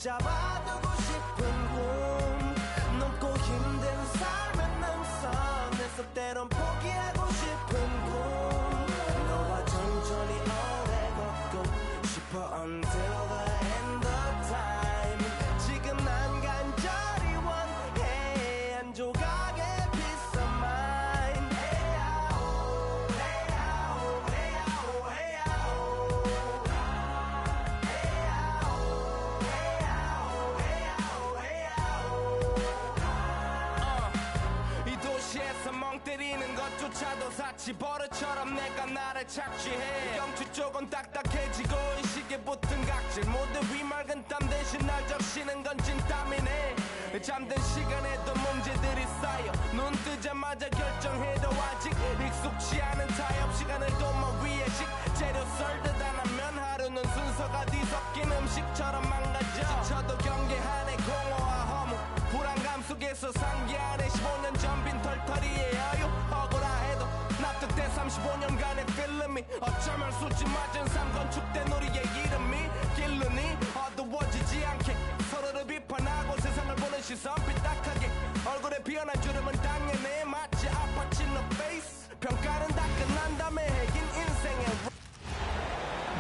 잡아두고 싶은 꿈 넘고 힘든 삶의 능선에서 때론 포기하고 싶은 꿈 너와 천천히 오래 걷고 싶어 until the end of time 지금 난 간절히 원해 한 조각의 peace of mind 헤야오 헤야오 헤야오 헤야오 멍 때리는 것조차도 사치 버릇처럼 내가 나를 착취해 경추 쪽은 딱딱해지고 의식에 붙은 각질 모두 위맑은 땀 대신 날 적시는 건 진땀이네 잠든 시간에도 문제들이 쌓여 눈 뜨자마자 결정해도 아직 익숙치 않은 타협 시간을 도마 위에 식재료 썰듯 안 하면 하루는 순서가 뒤섞인 음식처럼 망가져 지쳐도 경계하네 공허와 허무 불안감 속에서 상기하네 15년 전 빈 털터리의 여유 억울해도 납득돼 35년간의 필름이 어쩌면 수치 맞은 삶 건축된 우리의 이름이 길르니 어두워지지 않게 서로를 비판하고 세상을 보는 시선 삐딱하게 얼굴에 피어난 주름은 당연해 마치 아파치는 페이스 평가는 다 끝난 다음에 핵인 인생의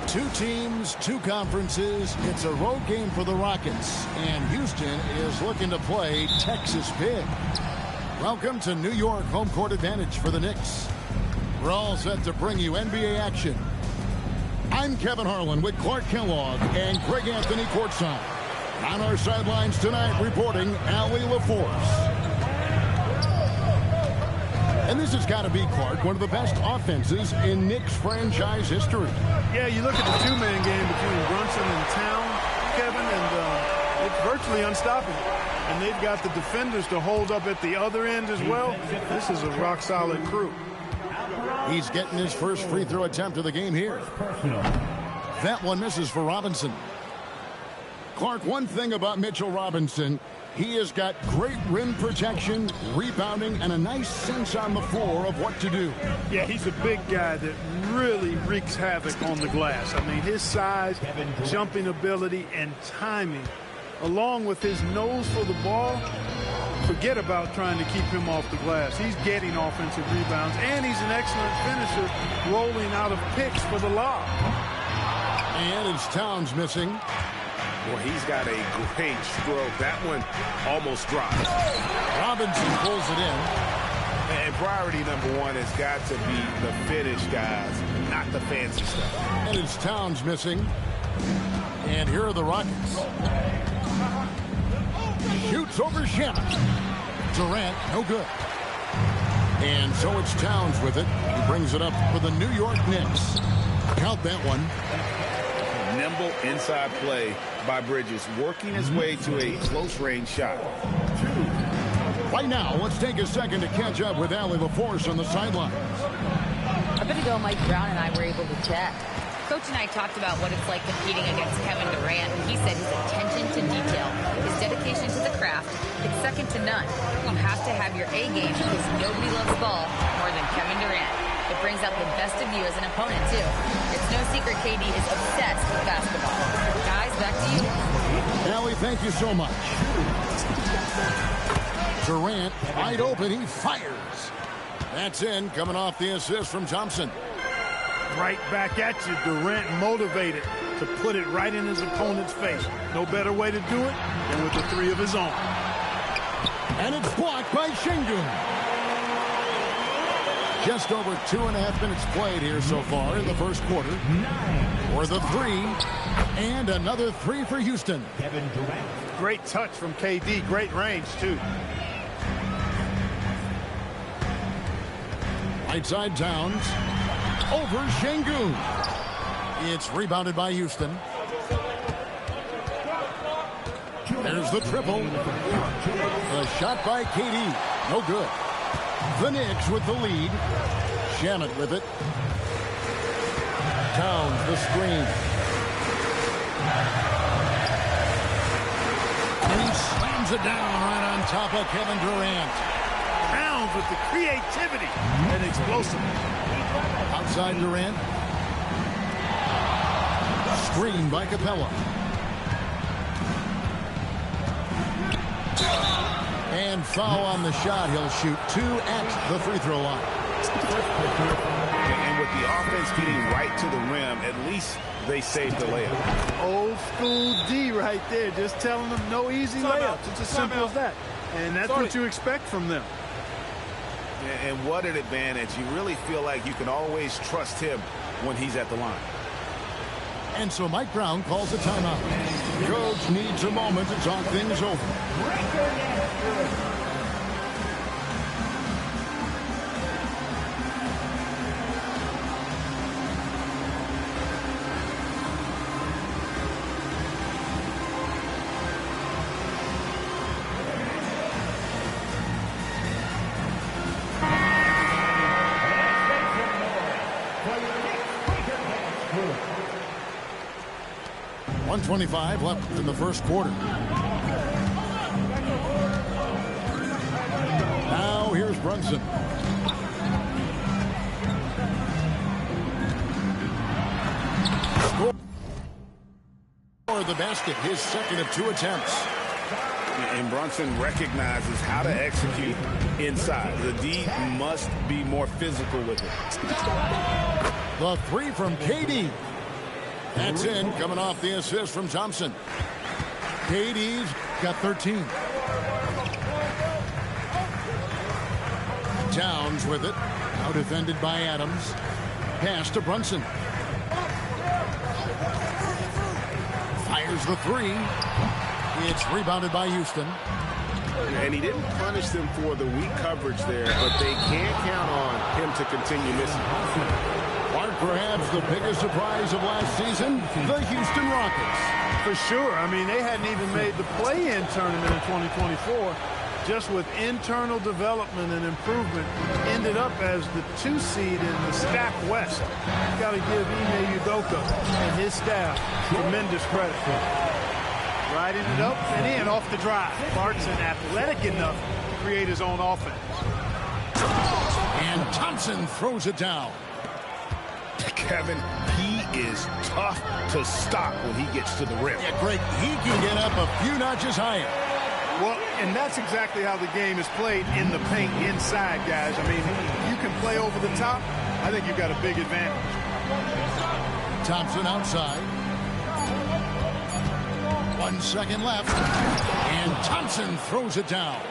Two teams, two conferences. It's a road game for the Rockets, and Houston is looking to play Texas big. Welcome to New York, home court advantage for the Knicks. We're all set to bring you NBA action. I'm Kevin Harlan with Clark Kellogg and Greg Anthony courtside. On our sidelines tonight, reporting Allie LaForce. And this has got to be, Clark, one of the best offenses in Knicks franchise history. Yeah, you look at the two-man game between Brunson and Town, Kevin, and it's virtually unstoppable. And they've got the defenders to hold up at the other end as well. This is a rock-solid crew. He's getting his first free throw attempt of the game here. That one misses for Robinson. Clark, one thing about Mitchell Robinson, he has got great rim protection, rebounding, and a nice sense on the floor of what to do. Yeah, he's a big guy that really wreaks havoc on the glass. I mean, his size, jumping ability, and timing, along with his nose for the ball, forget about trying to keep him off the glass. He's getting offensive rebounds, and he's an excellent finisher, rolling out of picks for the lob. And it's Towns missing. Well, he's got a great stroke. That one almost dropped. Robinson pulls it in. And priority number one has got to be the finish, guys, not the fancy stuff. And it's Towns missing. And here are the Rockets. Shoots over Shannon. Durant, no good. And so it's Towns with it. He brings it up for the New York Knicks. Count that one. Nimble inside play by Bridges, working his way to a close-range shot. Right now, let's take a second to catch up with Allie LaForce on the sidelines. A bit ago, Mike Brown and I were able to chat. Coach and I talked about what it's like competing against Kevin Durant, and he said his attention to detail, his dedication to the craft, it's second to none. You have to have your A game because nobody loves ball more than Kevin Durant. It brings out the best of you as an opponent, too. It's no secret KD is obsessed with basketball. Guys, back to you. Allie, thank you so much. Durant, wide open, he fires. That's in, coming off the assist from Thompson. Right back at you, Durant motivated to put it right in his opponent's face. No better way to do it than with the three of his own. And it's blocked by Şengün. Just over 2.5 minutes played here so far in the first quarter. For the three, and another three for Houston. Great touch from KD, great range too. Right side Towns, over Şengün. It's rebounded by Houston. There's the triple. The shot by KD, no good. The Knicks with the lead. Shannon with it. Towns the screen. And he slams it down right on top of Kevin Durant. Towns with the creativity and explosiveness. Outside Durant. Screen by Capella. And foul on the shot. He'll shoot 2 at the free throw line. And with the offense getting right to the rim, at least they saved the layup. Old school D right there, just telling them no easy layups. It's as simple as that. And that's what you expect from them. And what an advantage. You really feel like you can always trust him when he's at the line. And so Mike Brown calls a timeout. Coach needs a moment to talk things over. .125 left in the first quarter. Now here's Brunson. Score the basket, his second of 2 attempts. And Brunson recognizes how to execute inside. The D must be more physical with it. The 3 from KD. That's in, coming off the assist from Thompson. KD's got 13. Towns with it. Now defended by Adams. Pass to Brunson. Fires the 3. It's rebounded by Houston. And he didn't punish them for the weak coverage there, but they can't count on him to continue missing. Perhaps the biggest surprise of last season, the Houston Rockets. For sure. I mean, they hadn't even made the play-in tournament in 2024. Just with internal development and improvement, ended up as the 2 seed in the stack West. Got to give Ime Udoka and his staff tremendous credit. Riding it up and in off the drive. Clarkson athletic enough to create his own offense. And Thompson throws it down. Kevin, he is tough to stop when he gets to the rim. Yeah, Greg, he can get up a few notches higher. Well, and that's exactly how the game is played in the paint inside, guys. I mean, you can play over the top. I think you've got a big advantage. Thompson outside. 1 second left. And Thompson throws it down.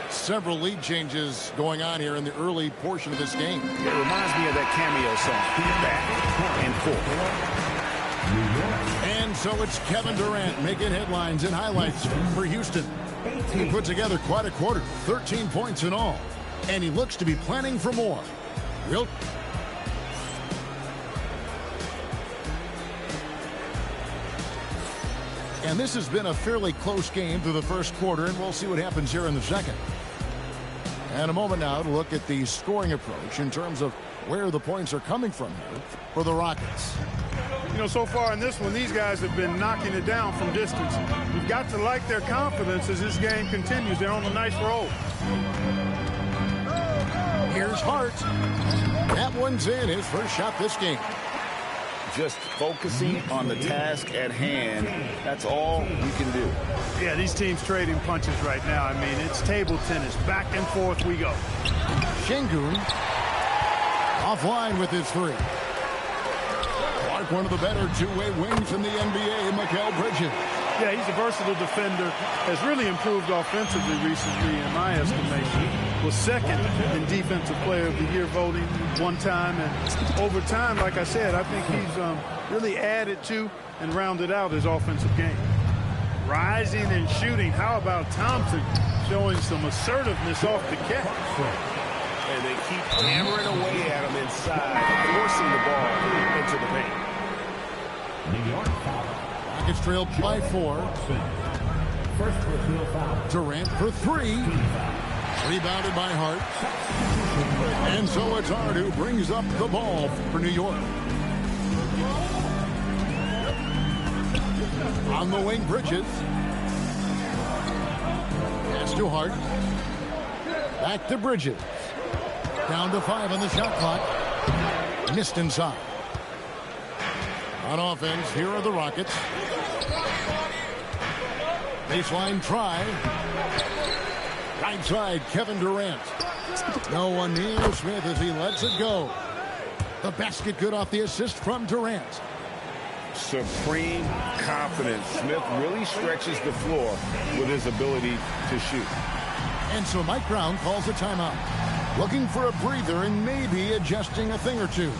Several lead changes going on here in the early portion of this game. It reminds me of that cameo song, Back and Forth. And so it's Kevin Durant making headlines and highlights for Houston. He put together quite a quarter, 13 points in all. And he looks to be planning for more. And this has been a fairly close game through the first quarter, and we'll see what happens here in the second. And a moment now to look at the scoring approach in terms of where the points are coming from here for the Rockets. You know, so far in this one, these guys have been knocking it down from distance. You've got to like their confidence as this game continues. They're on a nice roll. Here's Hart. That one's in, his first shot this game. Just focusing on the task at hand. That's all we can do. Yeah, these teams trading punches right now. I mean, it's table tennis. Back and forth we go. Şengün offline with his 3. Clark, one of the better two-way wings in the NBA, Mikal Bridges. Yeah, he's a versatile defender. Has really improved offensively recently, in my estimation. Was second in Defensive Player of the Year voting one time. And over time, like I said, I think he's really added to and rounded out his offensive game. Rising and shooting. How about Thompson showing some assertiveness off the catch? And they keep hammering away at him inside, forcing the ball into the paint. Rockets trail by 4. Durant for 3. Rebounded by Hart. And so it's Hart who brings up the ball for New York. On the wing, Bridges. Pass to Hart. Back to Bridges. Down to 5 on the shot clock. Missed inside. On offense, here are the Rockets. Baseline try. Right side, Kevin Durant. No one near Smith as he lets it go. The basket good off the assist from Durant. Supreme confidence. Smith really stretches the floor with his ability to shoot. And so Mike Brown calls a timeout. Looking for a breather and maybe adjusting a thing or two.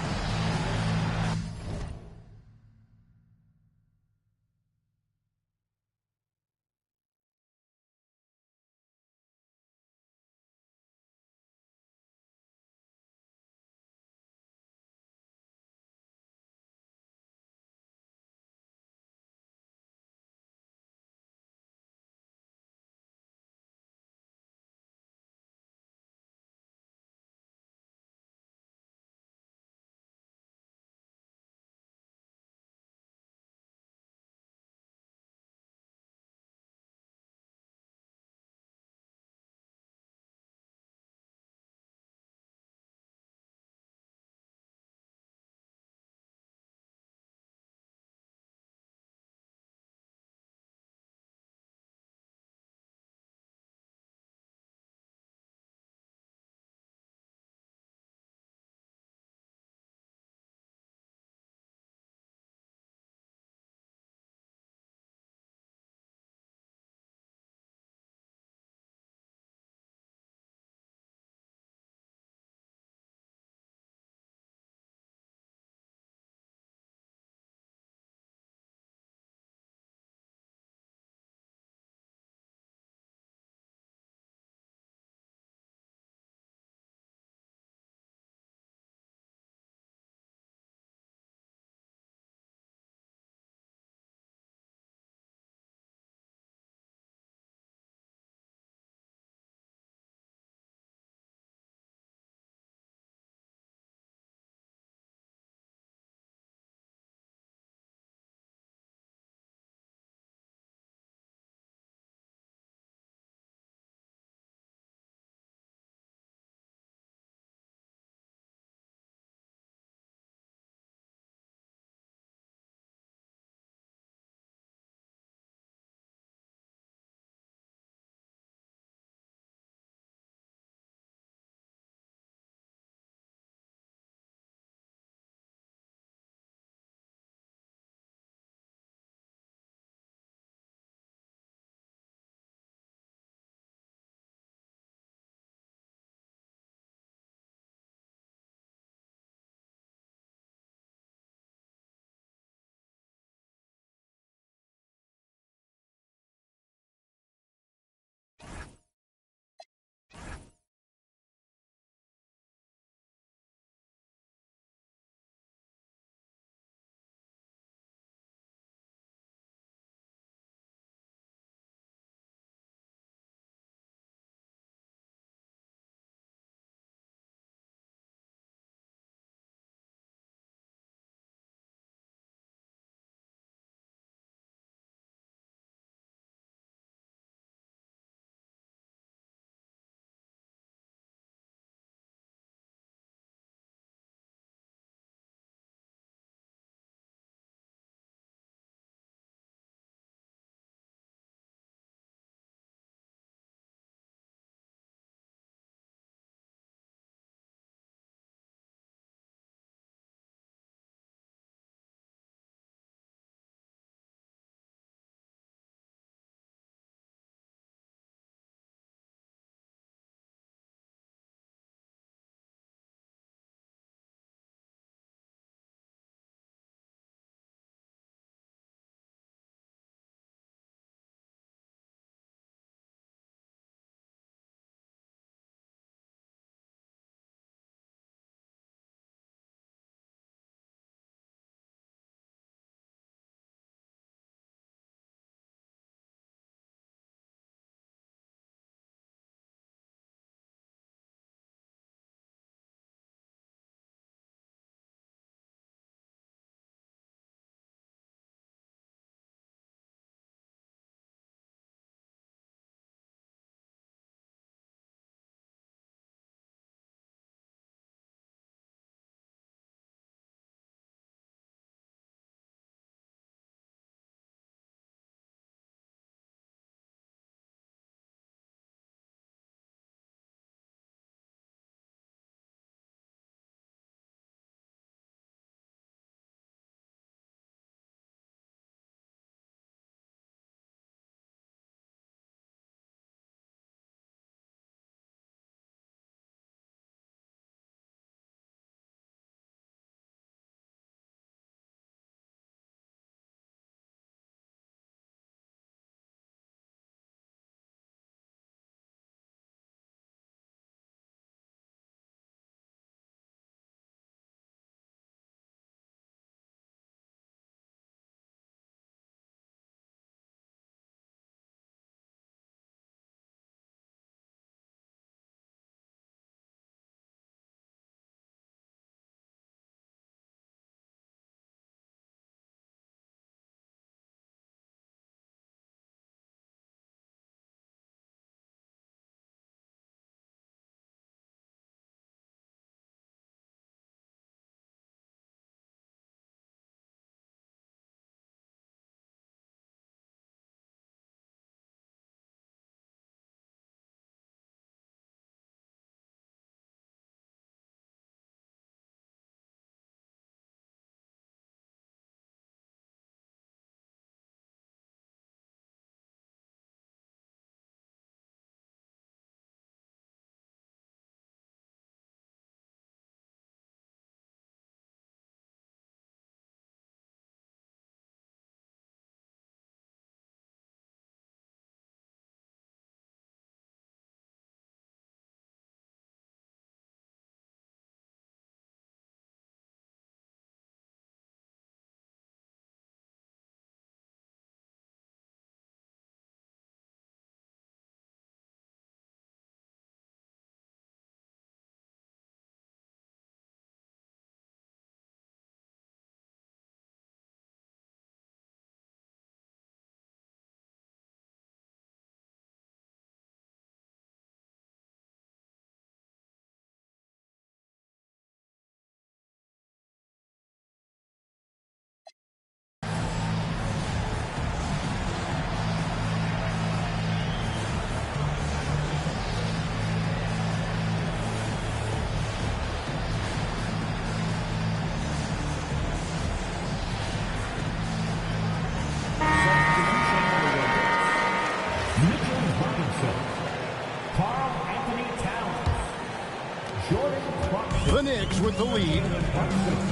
The Knicks with the lead.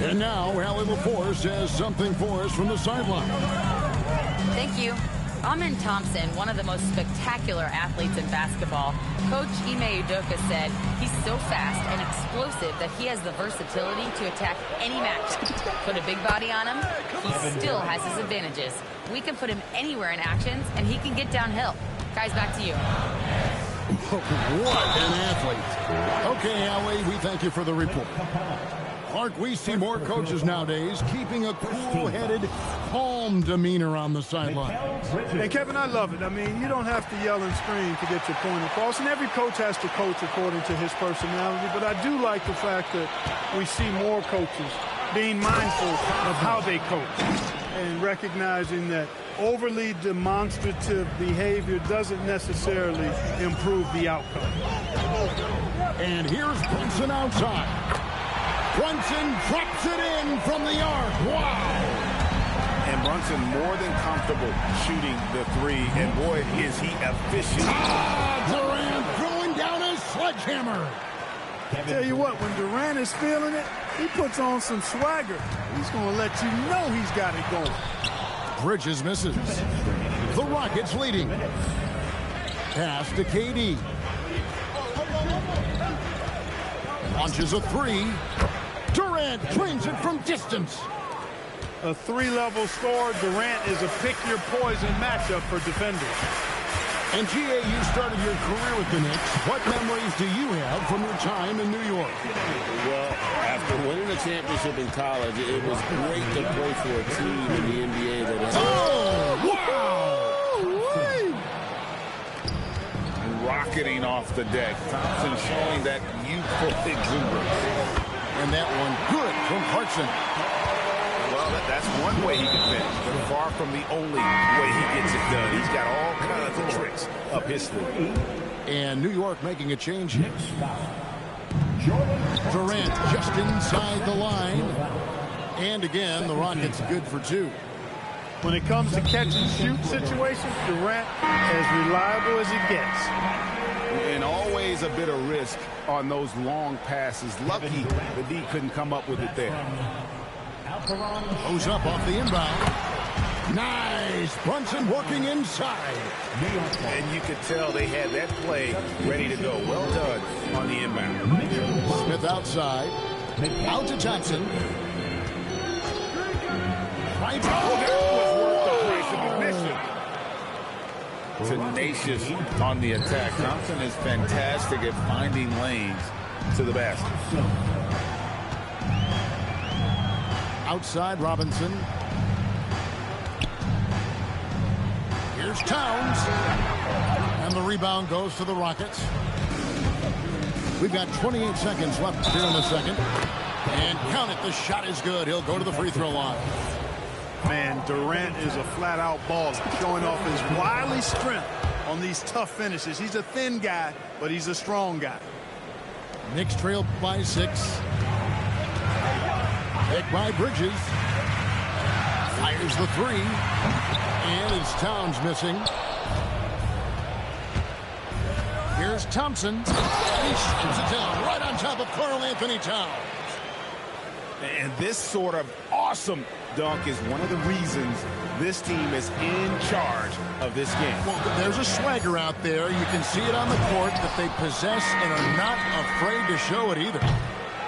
And now Allie LaForce has something for us from the sideline. Thank you. Amen Thompson, one of the most spectacular athletes in basketball. Coach Ime Udoka said he's so fast and explosive that he has the versatility to attack any match. Put a big body on him, he still has his advantages. We can put him anywhere in actions, and he can get downhill. Guys, back to you. What an athlete. Okay, Allie, we thank you for the report. Clark, we see more coaches nowadays keeping a cool-headed, calm demeanor on the sideline. And, Kevin, I love it. I mean, you don't have to yell and scream to get your point across, and every coach has to coach according to his personality. But I do like the fact that we see more coaches being mindful of how they coach and recognizing that overly demonstrative behavior doesn't necessarily improve the outcome. And here's Brunson outside. Brunson drops it in from the arc. Wow! And Brunson more than comfortable shooting the three. And boy, is he efficient. Durant throwing down a sledgehammer. Tell you what, when Durant is feeling it, he puts on some swagger. He's going to let you know he's got it going. Bridges misses. The Rockets leading. Pass to KD. Launches a three. Durant drains it from distance. A three-level score. Durant is a pick-your-poison matchup for defenders. And G.A., you started your career with the Knicks. What memories do you have from your time in New York? Well, after winning a championship in college, it was great to play for a team in the NBA that has... Oh, wow! Rocketing off the deck. Thompson showing that youthful exuberance. And that one good from Clarkson. Well, that's one way he can finish, but far from the only way he gets it done. He's got all kinds of tricks up his sleeve. And New York making a change. Durant just inside the line. And again, the Rockets good for two. When it comes to catch and shoot situations, Durant as reliable as it gets. And always a bit of risk on those long passes. Lucky the D couldn't come up with it there. Goes up off the inbound. Nice. Brunson working inside. And you could tell they had that play ready to go. Well done on the inbound. Smith outside. Out to Thompson. Right. Tenacious on the attack. Thompson is fantastic at finding lanes to the basket. Outside Robinson. Here's Towns. And the rebound goes to the Rockets. We've got 28 seconds left here in the second. And count it, the shot is good. He'll go to the free throw line. Man, Durant is a flat-out baller, showing off his wily strength on these tough finishes. He's a thin guy, but he's a strong guy. Knicks trail by 6. Pick by Bridges. Fires the three. And it's Towns missing. Here's Thompson. And he shoots it down right on top of Karl-Anthony Towns. And this sort of awesome dunk is one of the reasons this team is in charge of this game. Well, there's a swagger out there. You can see it on the court that they possess and are not afraid to show it either.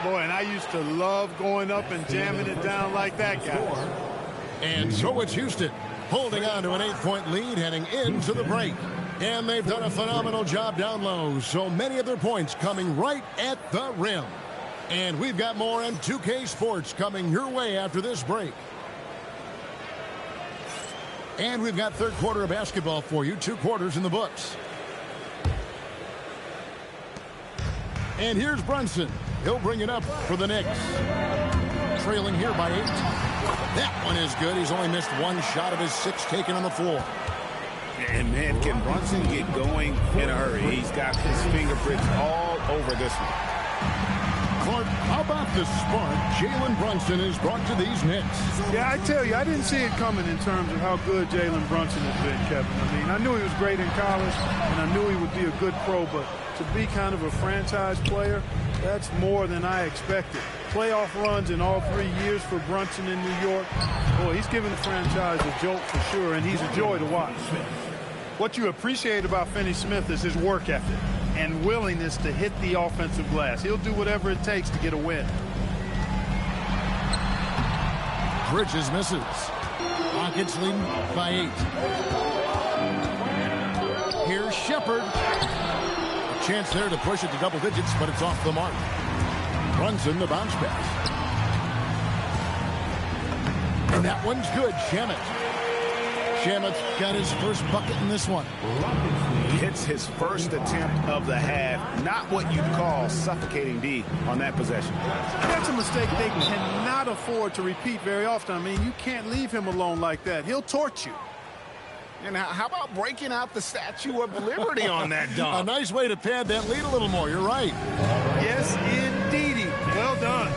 Boy, and I used to love going up and jamming it down like that guy. And so it's Houston holding on to an 8-point lead heading into the break. And they've done a phenomenal job down low. So many of their points coming right at the rim. And we've got more on 2K Sports coming your way after this break. And we've got third quarter of basketball for you. 2 quarters in the books. And here's Brunson. He'll bring it up for the Knicks. Trailing here by 8. That one is good. He's only missed 1 shot of his 6 taken on the floor. And, man, can Brunson get going in a hurry? He's got his fingerprints all over this one. Clark, how about the spark Jalen Brunson has brought to these Knicks? Yeah, I tell you, I didn't see it coming in terms of how good Jalen Brunson has been, Kevin. I mean, I knew he was great in college, and I knew he would be a good pro, but to be kind of a franchise player, that's more than I expected. Playoff runs in all 3 years for Brunson in New York. Boy, he's given the franchise a jolt for sure, and he's a joy to watch. What you appreciate about Finney-Smith is his work ethic and willingness to hit the offensive glass. He'll do whatever it takes to get a win. Bridges misses. Rockets leading by 8. Here's Shepherd. A chance there to push it to double digits, but it's off the mark. Brunson, the bounce pass. And that one's good. Shamet. Shamet got his first bucket in this one. Hits his first attempt of the half. Not what you'd call suffocating D on that possession. That's a mistake they cannot afford to repeat very often. I mean, you can't leave him alone like that. He'll torch you. And how about breaking out the Statue of Liberty on that dunk? A nice way to pad that lead a little more. You're right. Yes, indeedy. Well done.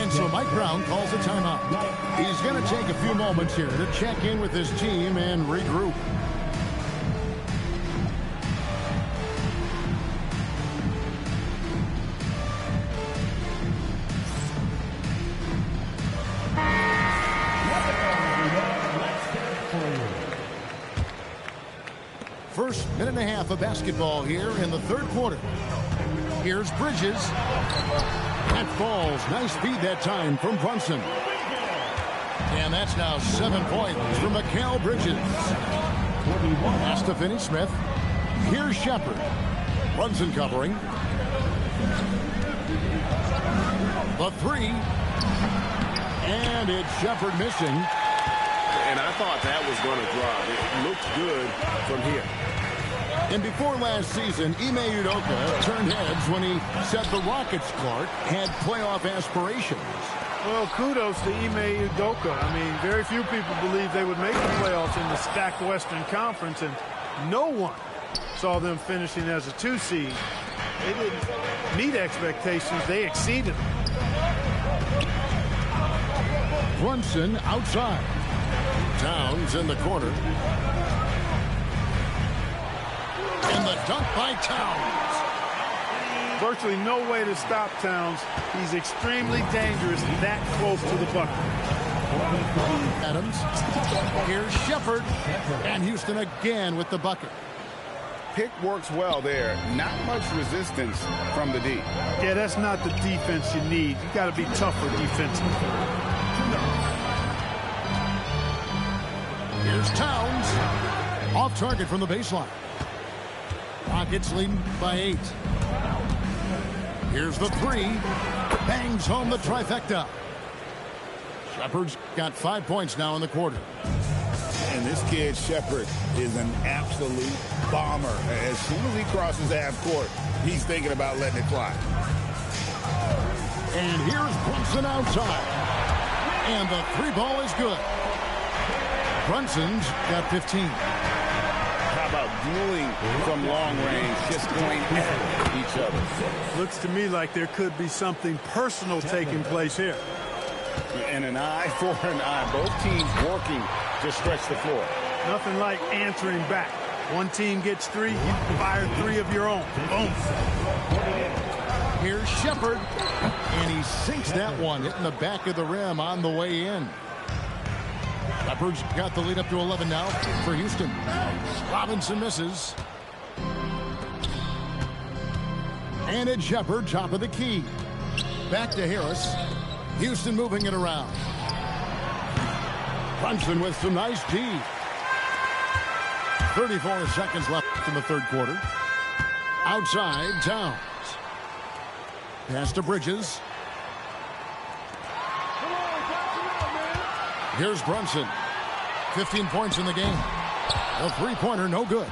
And so Mike Brown calls a timeout. He's going to take a few moments here to check in with his team and regroup. First minute and a half of basketball here in the third quarter. Here's Bridges. That falls. Nice feed that time from Brunson. And that's now 7 points for Mikal Bridges. Pass to Finney-Smith. Here's Shepherd. Brunson covering. The three. And it's Shepherd missing. And I thought that was going to drop. It looked good from here. And before last season, Ime Udoka turned heads when he said the Rockets, Clark, had playoff aspirations. Well, kudos to Ime Udoka. I mean, very few people believed they would make the playoffs in the stacked Western Conference, and no one saw them finishing as a 2 seed. They didn't meet expectations. They exceeded them. Brunson outside. Towns in the corner. And the dunk by Towns. Virtually no way to stop Towns. He's extremely dangerous that close to the bucket. Adams. Here's Shepherd. And Houston again with the bucket. Pick works well there. Not much resistance from the D. Yeah, that's not the defense you need. You got to be tougher defensively. Here's Towns. Off target from the baseline. Rockets leading by 8. Here's the three. Bangs home the trifecta. Shepherd's got 5 points now in the quarter. And this kid, Shepherd, is an absolute bomber. As soon as he crosses half court, he's thinking about letting it fly. And here's Brunson outside. And the three ball is good. Brunson's got 15. How about dueling from long range, just going at each other? Looks to me like there could be something personal taking place here. And an eye for an eye. Both teams working to stretch the floor. Nothing like answering back. One team gets 3, you fire 3 of your own. Boom. Here's Shepherd. And he sinks that one, hitting the back of the rim on the way in. Shepherd's got the lead up to 11 now for Houston. Robinson misses. And it's Shepherd, top of the key. Back to Harris. Houston moving it around. Brunson with some nice D. 34 seconds left in the third quarter. Outside, Towns. Pass to Bridges. Here's Brunson. 15 points in the game. A three-pointer, no good.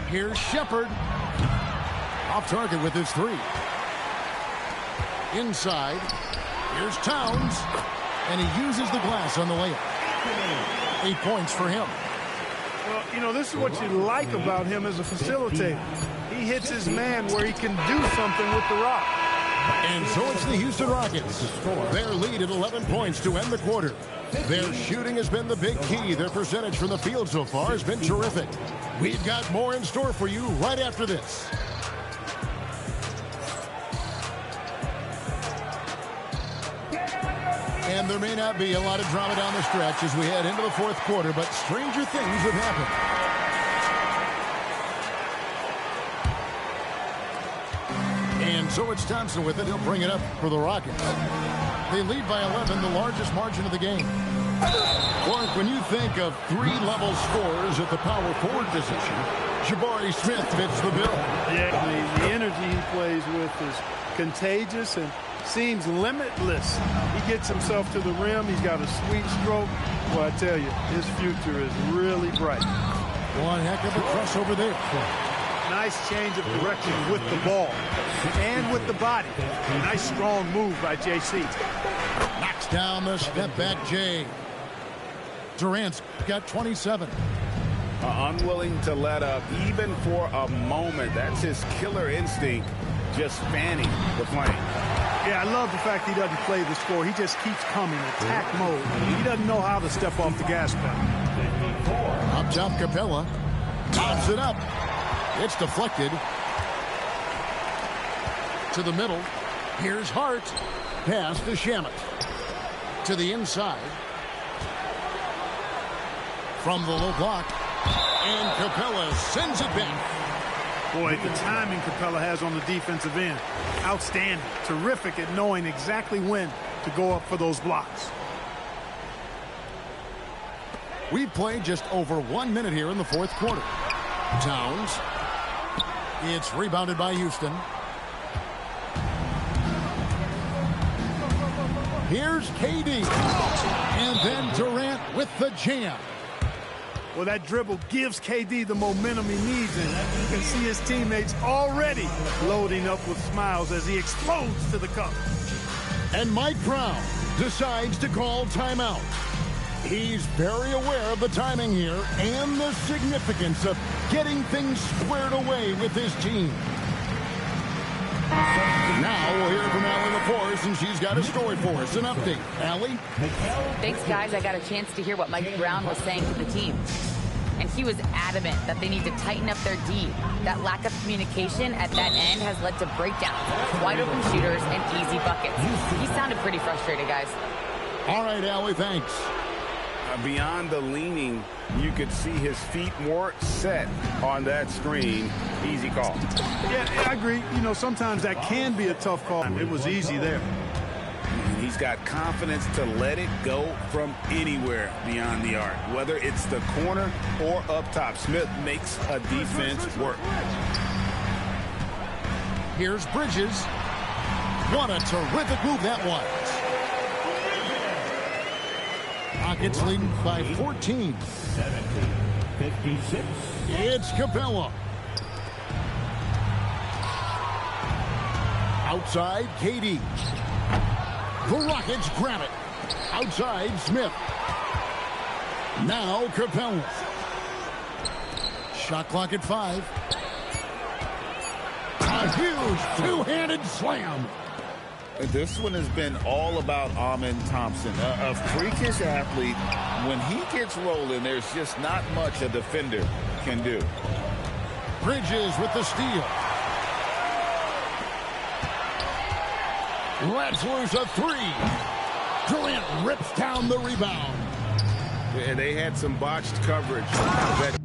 Here's Shepherd. Off target with his 3. Inside. Here's Towns. And he uses the glass on the layup. 8 points for him. Well, you know, this is what you like about him as a facilitator. He He hits his man where he can do something with the rock. And so it's the Houston Rockets. Their lead at 11 points to end the quarter. Their shooting has been the big key. Their percentage from the field so far has been terrific. We've got more in store for you right after this. And there may not be a lot of drama down the stretch as we head into the fourth quarter, but stranger things have happened. And so it's Thompson with it. He'll bring it up for the Rockets. They lead by 11, the largest margin of the game. Clark, when you think of three-level scorers at the power forward position, Jabari Smith fits the bill. Yeah, the energy he plays with is contagious and seems limitless. He gets himself to the rim. He's got a sweet stroke. Well, I tell you, his future is really bright. One heck of a crossover there. Nice change of direction with the ball and with the body. Nice strong move by JC. Knocks down the step back Jay. Durant's got 27. Unwilling to let up even for a moment. That's his killer instinct, just fanning the flame. Yeah, I love the fact he doesn't play the score. He just keeps coming, attack mode. He doesn't know how to step off the gas pedal. Up top, Capella. Tops it up. It's deflected. To the middle. Here's Hart. Pass to Shamet. To the inside. From the low block. And Capella sends it back. Boy, the timing Capella has on the defensive end. Outstanding. Terrific at knowing exactly when to go up for those blocks. We've played just over 1 minute here in the fourth quarter. Towns. It's rebounded by Houston. Here's KD. And then Durant with the jam. Well, that dribble gives KD the momentum he needs, and you can see his teammates already loading up with smiles as he explodes to the cup. And Mike Brown decides to call timeout. He's very aware of the timing here and the significance of getting things squared away with his team. Now we'll hear from Allie LaForce, and she's got a story for us. An update. Allie? Thanks, guys. I got a chance to hear what Mike Brown was saying to the team. And he was adamant that they need to tighten up their D. That lack of communication at that end has led to breakdowns, wide open shooters, and easy buckets. He sounded pretty frustrated, guys. All right, Allie, thanks. Beyond the leaning, you could see his feet more set on that screen. Easy call. Yeah, I agree. You know, sometimes that can be a tough call. It was easy there. And he's got confidence to let it go from anywhere beyond the arc, whether it's the corner or up top. Smith makes a defense work. Here's Bridges. What a terrific move that was. Rockets leading by 14. 56. It's Capella. Outside, KD. The Rockets grab it. Outside, Smith. Now Capella. Shot clock at 5. A huge two-handed slam. This one has been all about Amen Thompson, a freakish athlete. When he gets rolling, there's just not much a defender can do. Bridges with the steal. Lets loose a 3. Durant rips down the rebound. And they had some botched coverage. That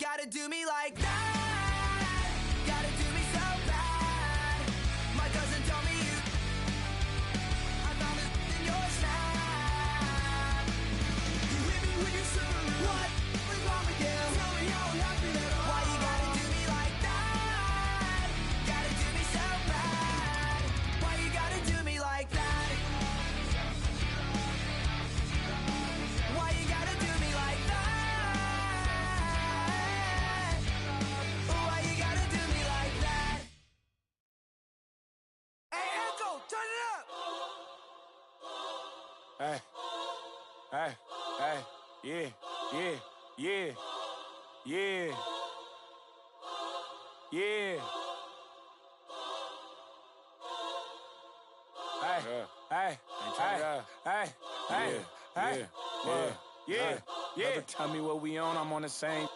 gotta do me like that? Gotta do me so bad. My cousin told me you. I found this in your snap. You hit me when you said what was wrong with you? Tell me how I'm happy at all. Why you gotta do me like that? Gotta do me so bad. Why you gotta do me like that? Why you gotta do me like that? Why you gotta do me like that? Hey, Echo, turn it up! Hey, yeah, Brother, tell me what we on, I'm on the same.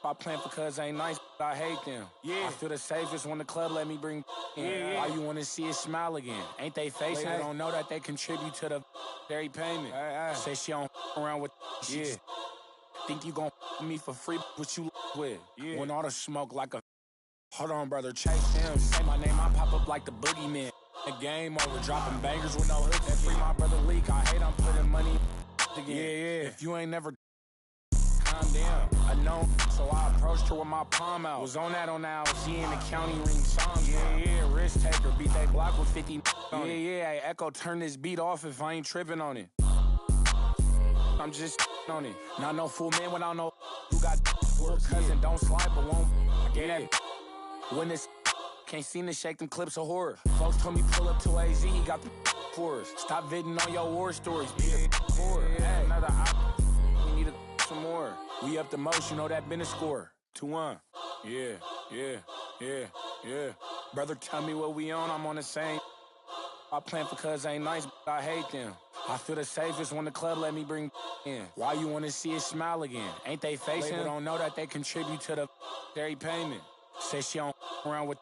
I plan for cuz ain't nice, but I hate them. I feel the safest when the club let me bring in. Why you wanna see it smile again? Ain't they facing? They don't know that they contribute to the dairy payment. Say she don't around with she think you gon' me for free, what you with. When all the smoke like a hold on, brother, chase him. Say my name, I pop up like the boogeyman. The game over, dropping bangers with no hooks. And free my brother Leak, I hate I'm putting money again. If you ain't never calm down, I know, so I approached her with my palm out. Was on that LC in the county ring song. Risk taker, beat that Glock with 50 on it. Hey, Echo, turn this beat off if I ain't tripping on it. I'm just on it. Not no fool man without no who got cousin, don't slide but won't get that. When this can't seem to shake them clips of horror. Folks told me pull up to AZ, he got the for us. Stop viding on your war stories, be the for hey, another op, we need some more. We up the most, you know that been a score. 2-1. Yeah. Brother, tell me what we on, I'm on the same. I plan for cuz ain't nice, but I hate them. I feel the safest when the club let me bring in. Why you wanna see it smile again? Ain't they facing? They don't know that they contribute to the dairy payment. Say she don't around with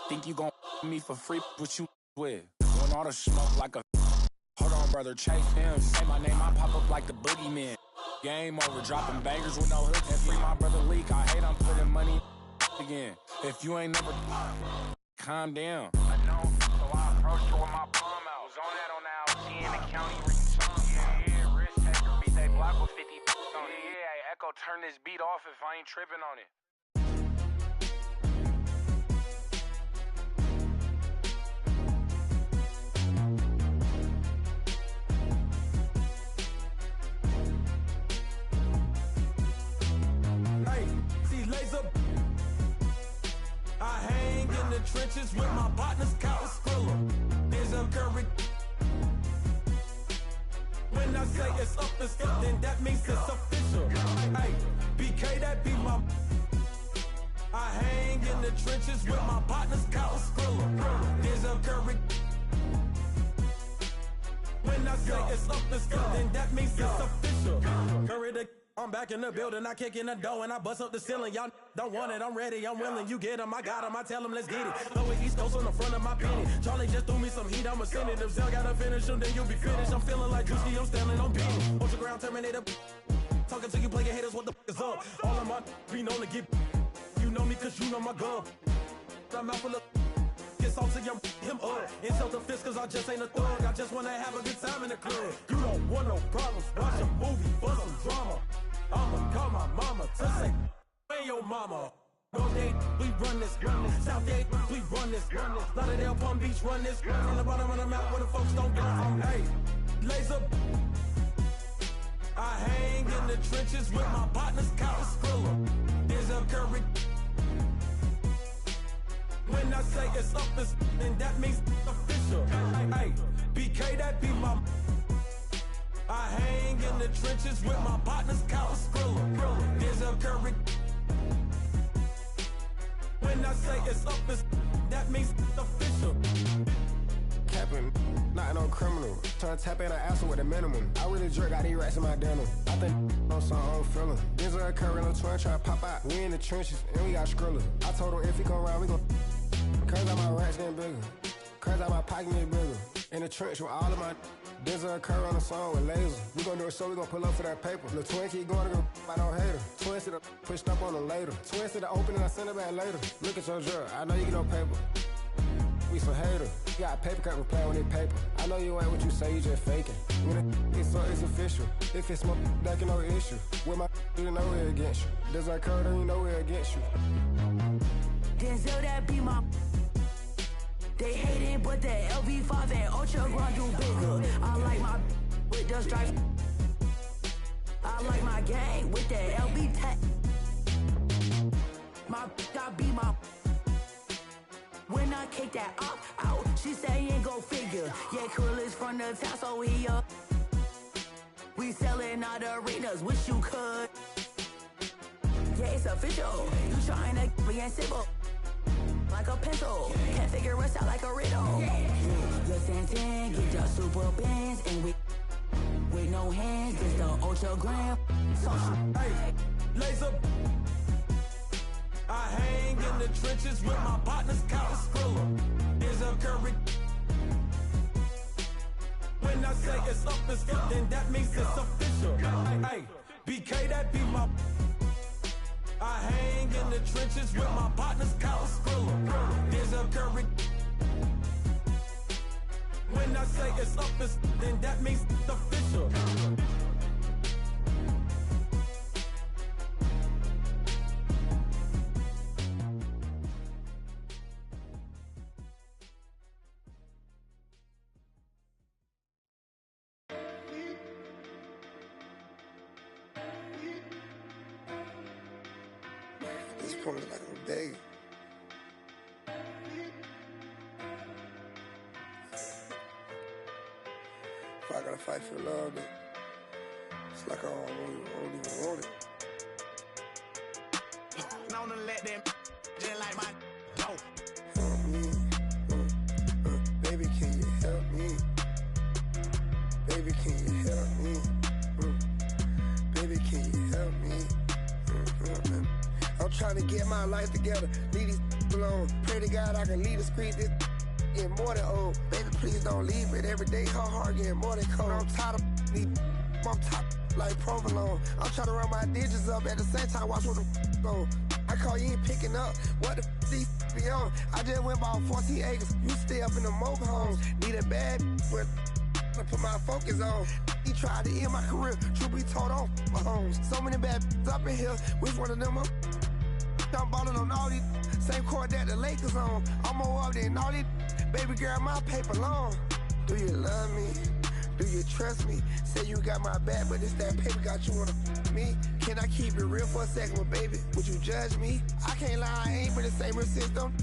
think you gon' me for free, what you with. When all the smoke like a hold on, brother, chase him. Say my name, I pop up like the boogeyman. Game over, dropping bangers with no hooks. And free my brother Leak, I hate I'm putting money again. If you ain't never calm down. I know, so I approached her with my palm out. Was on that LC in the county ring song. Risk taker, beat that Glock with 50 on it. Hey, Echo, turn this beat off if I ain't tripping on it. I hang in the trenches with my partners, Cow Skrilla. There's a curry. When I say it's up, then that means it's official. Hey, BK, that be my. I hang in the trenches with my partners, Cow Skrilla. There's a curry. When I say it's up, then that means it's official. Curry the. I'm back in the building, I kick in the door and I bust up the ceiling. Y'all don't want it, I'm ready, I'm willing. You get him, I got him, I tell him, let's get it. Throw it East Coast on the front of my penny. Charlie just threw me some heat, I'ma send it. If Zell gotta finish him, then you'll be finished. I'm feeling like Drewski, I'm standing on beat. Ultra ground Terminator. Talking to you player haters, what the is up? All of my be known to get. You know me cause you know my gun. I'm out full of. Get salt to him up. Insult the fist cause I just ain't a thug. I just wanna have a good time in the club. You don't want no problems, watch a movie for some drama. I'ma call my mama to say, hey yo mama. North Dade, we run this. South Dade, we run this. Lauderdale, Palm Beach, run this. On the bottom of the map where the folks don't go. Hey, laser. I hang in the trenches with my partners, Cow Skrilla. There's a curry. When I say it's up, then that means official. Hey, BK, that be my. I hang in the trenches with my partners, Cow Skrilla. There's a curry. When I say it's up, that means official. Capping, not no criminal. Trying to tap in an asshole with a minimum. I really jerk out these rats in my denim. I think on some old feeling. There's a curry in the twin try to pop out. We in the trenches and we got Skrilla. I told him if he come around, we gon' cause out my rats getting bigger. Cause out my pocket getting bigger. In the trench with all of my Denzel Curry on the song with Laser. We gon' do a show, we gon' pull up for that paper. Lil' twin keep going, I don't hate her. Twin said I pushed up on her later. Twin said I open and I send it back later. Look at your drug, I know you get no paper. We some hater. You got a paper cut, we play on that paper. I know you ain't what you say, you just faking. When it's so it's official. If it's my that can no issue. With my you know we're against you. Denzel Curry, you know we're against you. Denzel, that be my. They hate it, but that LV5 and Ultra Grand do bigger. I like my with the stripes. I like my gang with that LB tech. My I be my. When I kick that up out, she say ain't go figure. Yeah, Krill is from the town, so he up. We selling out arenas, wish you could. Yeah, it's official. You trying to be in civil. Like a pencil, can't figure us out like a riddle. Listen, get your super bands and with no hands, just the Ultra Gram. Hey, Laser. I hang in the trenches with my partners, Kyle Skrilla. Here's a Curry. When I say it's up, it's up, then that means it's official. Hey, BK, that be my. I hang in the trenches with my partners, Kyle Skrilla. There's a Curry. When I say it's up, it's up, then that means it's official. This point is like a day. If I gotta fight for love, then it's like I don't even want it. Known to let them just like my dope. Help me, baby, can you help me? Baby, can you help me? Baby, can you help me? I'm trying to get my life together, leave these alone. Pray to God I can leave the street, this getting more than old. Baby, please don't leave it. Every day her heart getting more than cold. I'm tired of me, I'm tired like provolone. I'm trying to run my digits up at the same time, watch what the go. I call you ain't picking up, what the these be on? I just went about 14 acres, you stay up in the mobile homes. Need a bad but to put my focus on. He tried to end my career, truth be told on my homes. So many bad up in here, which one of them up? I'm ballin' on all these, same court that the Lakers on. I'm more up than all these, baby girl, my paper long. Do you love me? Do you trust me? Say you got my back, but it's that paper got you on me. Can I keep it real for a second, but baby, would you judge me? I can't lie, I ain't been the same system.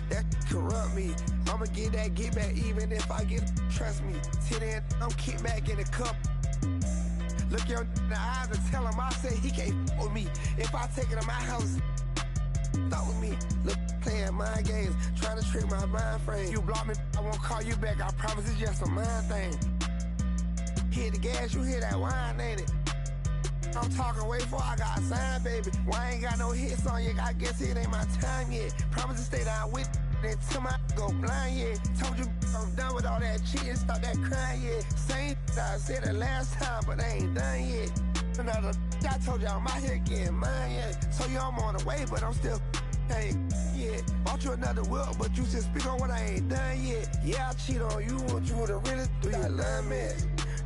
That corrupt me. I'ma get that get back even if I get, trust me. Till then, I'm kicked back in the cup. Look your in the eyes and tell him I say he can't with me. If I take it to my house, stop with me. Look, playing mind games, trying to trick my mind frame. You block me, I won't call you back. I promise it's just a mind thing. Hit the gas, you hear that wine, ain't it? I'm talking way before I got signed, baby. Why I ain't got no hits on you? I guess it ain't my time yet. Promise to stay down with until my go blind, yeah. Told you I'm done with all that cheating, stop that crying, yeah. Same I said it last time, but I ain't done yet. Another I told you I'm out here getting mine, yeah. So you I'm on the way, but I'm still ain't yeah. Bought you another whip, but you just speak on what I ain't done yet. Yeah, I cheat on you, want you to really do you love me?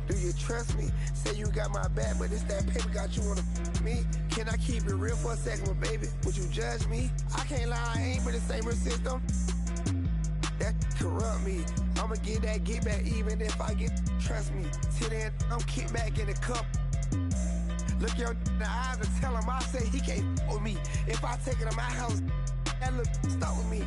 Do you trust me? Say you got my back, but it's that paper got you on me. Can I keep it real for a second, but baby, would you judge me? I can't lie, I ain't been the same system. That corrupt me. I'ma get that get back even if I get, trust me. Till then, I'm kicked back in the cup. Look your in the eyes and tell him I say he can't with me. If I take it to my house, that look, stop with me.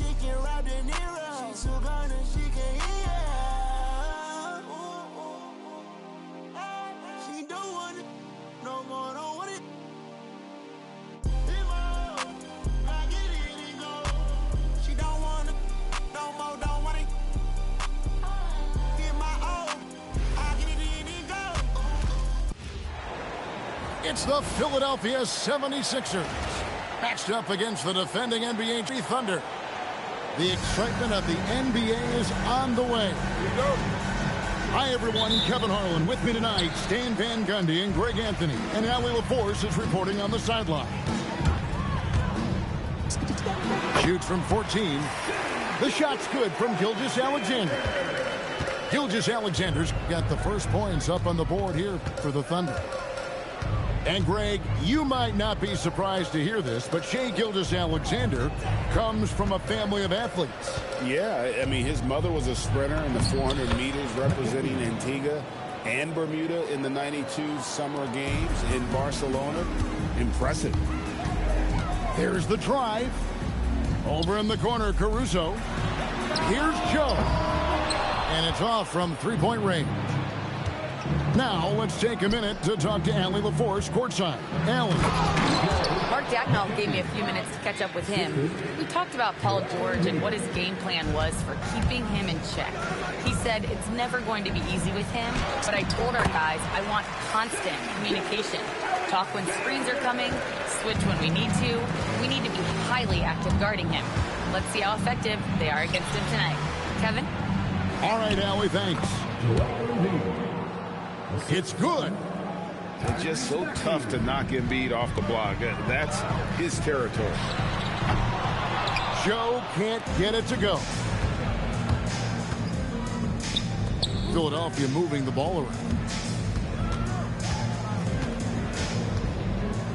She can rap the Nero. She so gonna, she can eat. She don't want it no more, don't want it. She don't want it no more, don't want it. Get my own, I get it in and go. It's the Philadelphia 76ers matched up against the defending NBA Thunder. The excitement of the NBA is on the way. Here we go. Hi, everyone. Kevin Harlan with me tonight. Stan Van Gundy and Greg Anthony. And Allie LaForce is reporting on the sideline. Shoots from 14. The shot's good from Gilgeous-Alexander. Gilgeous-Alexander's got the first points up on the board here for the Thunder. And, Greg, you might not be surprised to hear this, but Shai Gilgeous-Alexander comes from a family of athletes. Yeah, I mean, his mother was a sprinter in the 400 meters representing Antigua and Bermuda in the 92 Summer Games in Barcelona. Impressive. There's the drive. Over in the corner, Caruso. Here's Joe. And it's off from three-point range. Now, let's take a minute to talk to Allie LaForce courtside. Allie. Mark Dacknall gave me a few minutes to catch up with him. We talked about Paul George and what his game plan was for keeping him in check. He said it's never going to be easy with him, but I told our guys I want constant communication. Talk when screens are coming, switch when we need to. We need to be highly active guarding him. Let's see how effective they are against him tonight. Kevin? All right, Allie, thanks. It's good. It's just so tough to knock Embiid off the block. That's his territory. Joe can't get it to go. Philadelphia moving the ball around.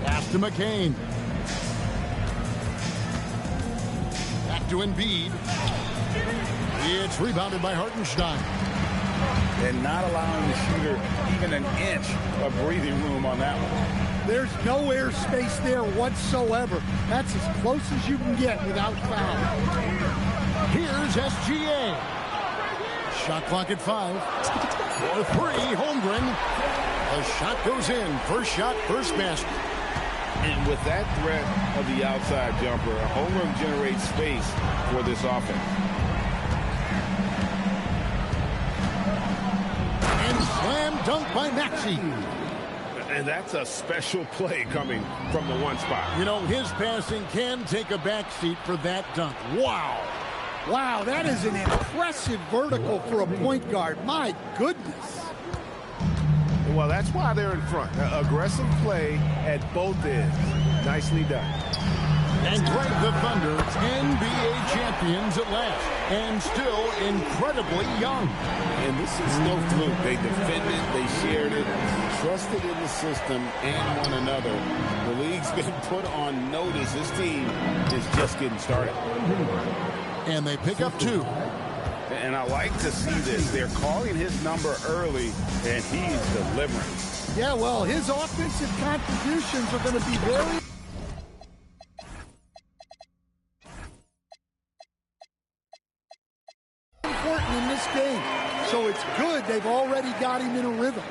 Pass to McCain. Back to Embiid. It's rebounded by Hartenstein. And not allowing the shooter even an inch of breathing room on that one. There's no air space there whatsoever. That's as close as you can get without foul. Here's SGA. Shot clock at 5. For 3, Holmgren. The shot goes in. First shot, first basket. And with that threat of the outside jumper, Holmgren generates space for this offense. Slam dunk by Maxey. And that's a special play coming from the one spot. You know, his passing can take a backseat for that dunk. Wow. Wow, that is an impressive vertical for a point guard. My goodness. Well, that's why they're in front. Aggressive play at both ends. Nicely done. And Greg, the Thunder, NBA champions at last, and still incredibly young. And this is no fluke. They defended, they shared it, trusted in the system and one another. The league's been put on notice. This team is just getting started. And they pick up 2. And I like to see this. They're calling his number early, and he's delivering. Yeah, well, his offensive contributions are going to be very important in this game. So it's good they've already got him in a rhythm.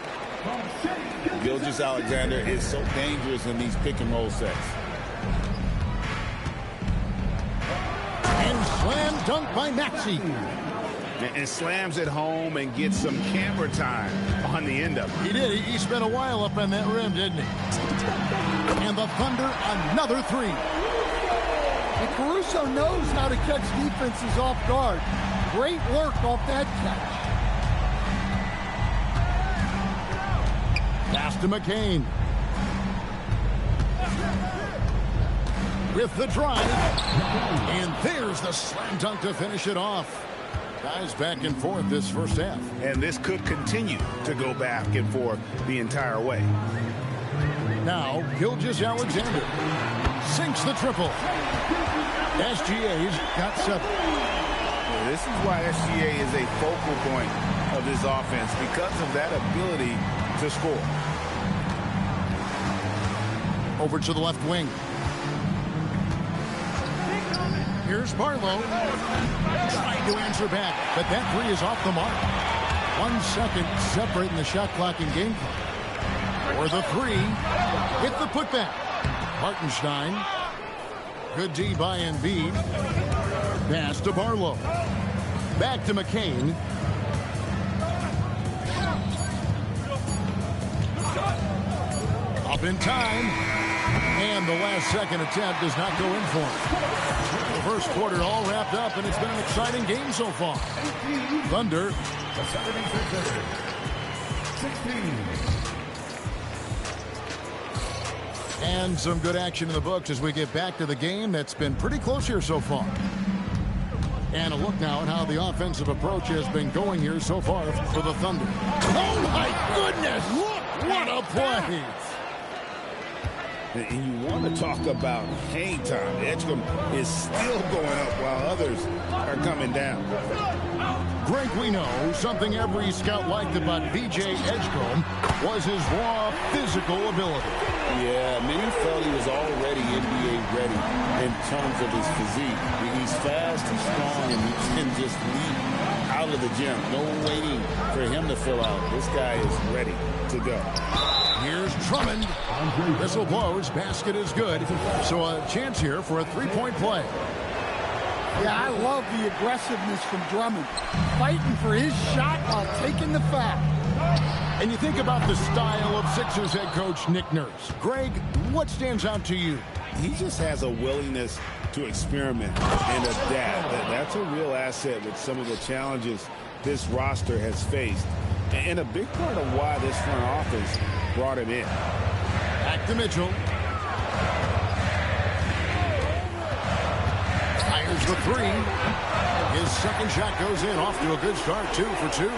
Gilgeous-Alexander is so dangerous in these pick and roll sets. And slam dunk by Maxey. And slams it home and gets some camera time on the end of it. He did. He spent a while up on that rim, didn't he? And the Thunder, another 3. And Caruso knows how to catch defenses off guard. Great work off that catch. Pass to McCain. With the drive. And there's the slam dunk to finish it off. Guys back and forth this first half. And this could continue to go back and forth the entire way. Now, Gilgeous-Alexander sinks the triple. SGA's got 7. This is why SGA is a focal point of this offense, because of that ability to score. Over to the left wing. Here's Barlow. Trying to answer back, but that three is off the mark. 1 second separating the shot clock and game clock. For the three, hit the putback. Hartenstein. Good D by Embiid. Pass to Barlow. Back to McCain. Up in time. And the last second attempt does not go in for him. The first quarter all wrapped up, and it's been an exciting game so far. Thunder. And some good action in the books as we get back to the game that's been pretty close here so far. And a look now at how the offensive approach has been going here so far for the Thunder. Oh, my goodness! What a play! And you want to talk about hang time. Edgecombe is still going up while others are coming down. Greg, we know something every scout liked about B.J. Edgecombe was his raw physical ability. Yeah, many felt he was already NBA ready in terms of his physique. He's fast, he's strong, and he can just leap out of the gym. No waiting for him to fill out. This guy is ready to go. Here's Drummond. Whistle blows. Basket is good. So a chance here for a three-point play. Yeah, I love the aggressiveness from Drummond. Fighting for his shot while taking the foul. And you think about the style of Sixers head coach Nick Nurse. Greg, what stands out to you? He just has a willingness to experiment and adapt. That's a real asset with some of the challenges this roster has faced. And a big part of why this front office brought him in. Back to Mitchell. Fires the three. His second shot goes in. Off to a good start. 2 for 2.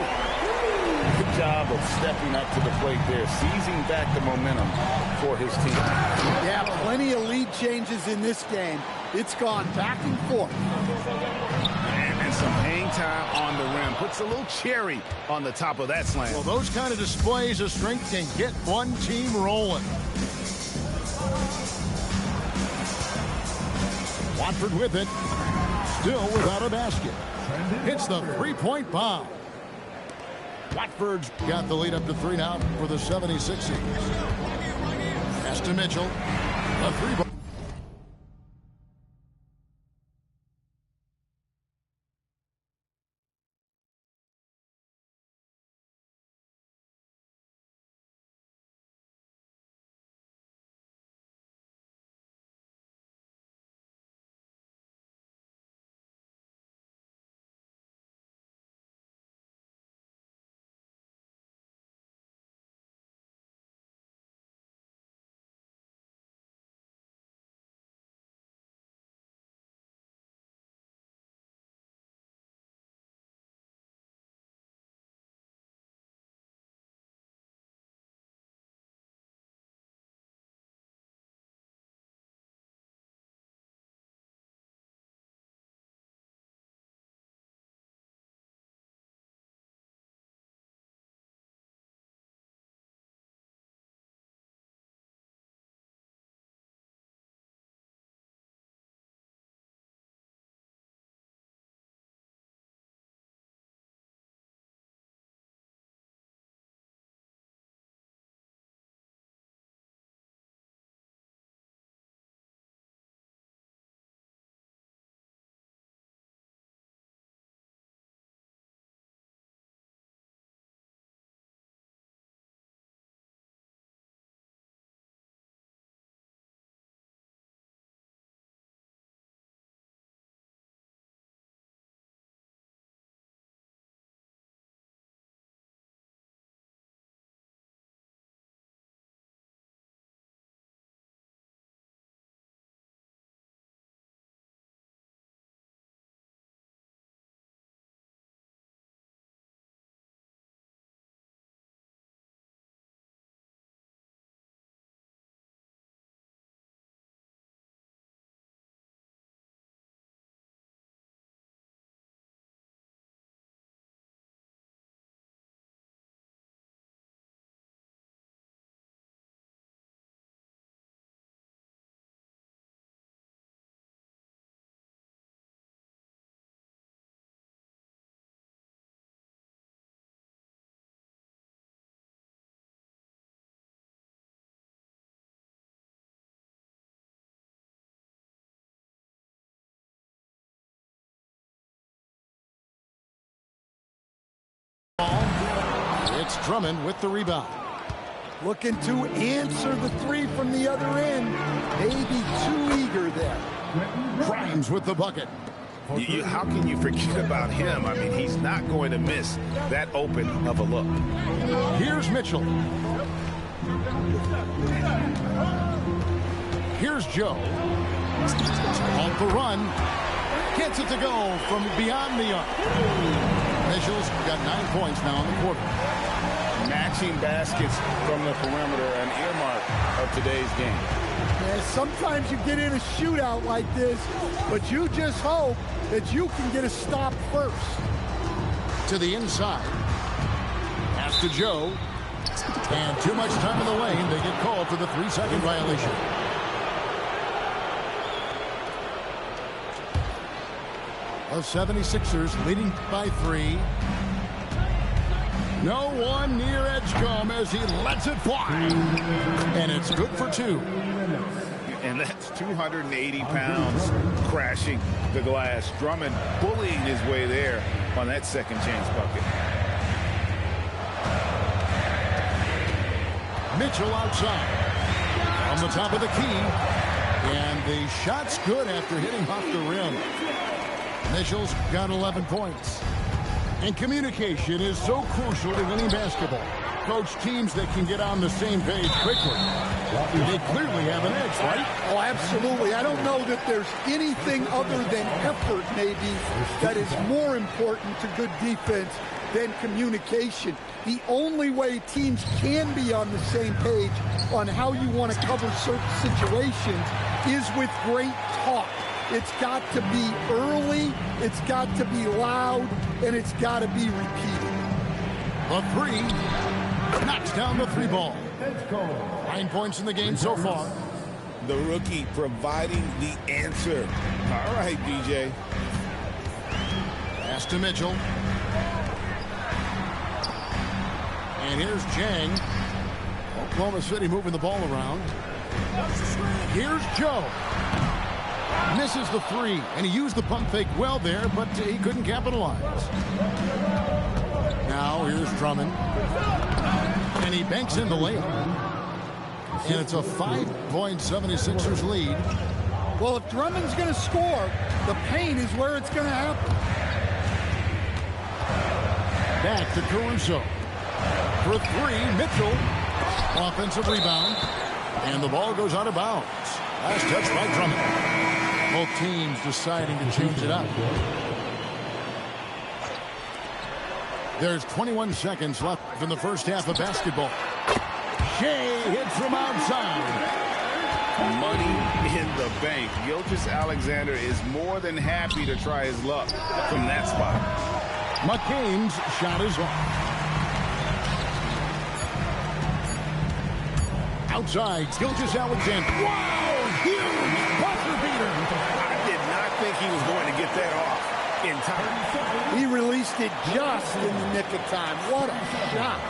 Good job of stepping up to the plate there, seizing back the momentum for his team. Yeah, plenty of lead changes in this game. It's gone back and forth. And some hang time on the rim. Puts a little cherry on the top of that slam. Well, those kind of displays of strength can get one team rolling. Watford with it. Still without a basket. Hits the three-point bomb. Watford's got the lead up to 3 now for the 76ers. Pass to Mitchell. A three-ball. It's Drummond with the rebound. Looking to answer the three from the other end. Maybe too eager there. Grimes with the bucket. How can you forget about him? I mean, he's not going to miss that open of a look. Here's Mitchell. Here's Joe. Off the run. Gets it to go from beyond the arc. Mitchell's got 9 points now in the quarter. Matching baskets from the perimeter, an earmark of today's game. Yeah, sometimes you get in a shootout like this, but you just hope that you can get a stop first. To the inside. Pass to Joe. And too much time in the lane. They get called for the 3-second violation. The 76ers leading by 3. No one near Edgecombe as he lets it fly. And it's good for 2. And that's 280 pounds crashing the glass. Drummond bullying his way there on that second chance bucket. Mitchell outside. On the top of the key. And the shot's good after hitting off the rim. Mitchell's got 11 points. And communication is so crucial to winning basketball. Coach, teams that can get on the same page quickly, they clearly have an edge, right? Oh, absolutely. I don't know that there's anything other than effort, maybe, that is more important to good defense than communication. The only way teams can be on the same page on how you want to cover certain situations is with great talk. It's got to be early, it's got to be loud, and it's got to be repeated. The 3 knocks down the 3 ball. 9 points in the game so far. The rookie providing the answer. All right, DJ. Pass to Mitchell. And here's Jang. Oklahoma City moving the ball around. Here's Joe. Misses the 3, and he used the pump fake well there, but he couldn't capitalize. Now here's Drummond. And he banks in the layup. And it's a 5-point 76ers lead. Well, if Drummond's going to score, the paint is where it's going to happen. Back to Caruso. For 3, Mitchell. Offensive rebound. And the ball goes out of bounds. Last touch by Drummond. Both teams deciding to change it up. There's 21 seconds left in the first half of basketball. Shea hits from outside. Money in the bank. Gilgeous-Alexander is more than happy to try his luck from that spot. McCain's shot is off. Outside, Gilgeous-Alexander. Wow, huge buzzer beater. I did not think he was going to get that off in time. He released it just in the nick of time. What a shot.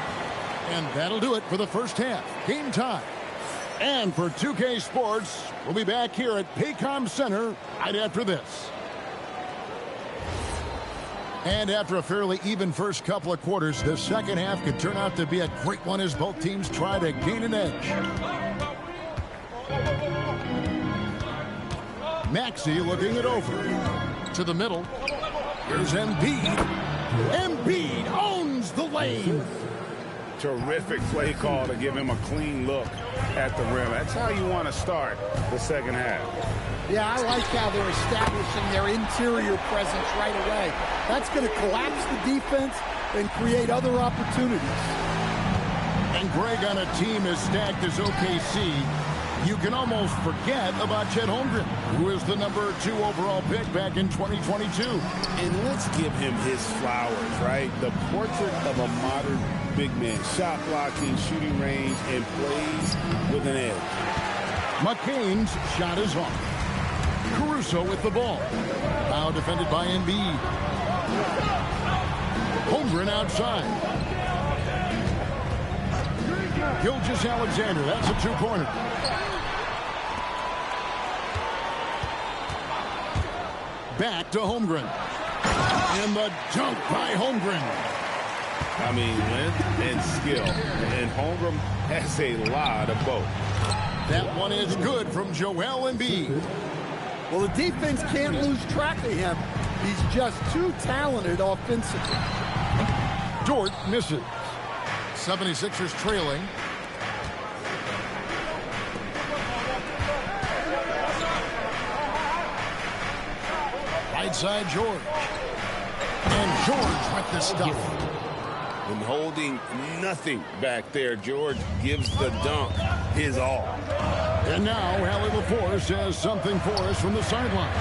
And that'll do it for the first half. Game time. And for 2K Sports, we'll be back here at Paycom Center right after this. And after a fairly even first couple of quarters, the second half could turn out to be a great one as both teams try to gain an edge. Maxey looking it over. To the middle. Here's Embiid. Embiid owns the lane. Terrific play call to give him a clean look at the rim. That's how you want to start the second half. Yeah, I like how they're establishing their interior presence right away. That's going to collapse the defense and create other opportunities. And Greg, on a team as stacked as OKC, you can almost forget about Chet Holmgren, who is the number 2 overall pick back in 2022. And let's give him his flowers, right? The portrait of a modern big man. Shot blocking, shooting range, and plays with an edge. McCain's shot is off. Caruso with the ball. Now defended by Embiid. Holmgren outside. Gilgeous-Alexander, that's a 2-pointer. Back to Holmgren. And the dunk by Holmgren. I mean, length and skill. And Holmgren has a lot of both. That one is good from Joel Embiid. Well, the defense can't lose track of him. He's just too talented offensively. Dort misses. 76ers trailing. Right side, George. And George with the stuff. And holding nothing back there, George gives the dunk his all. And now, Allie LaForce has something for us from the sideline.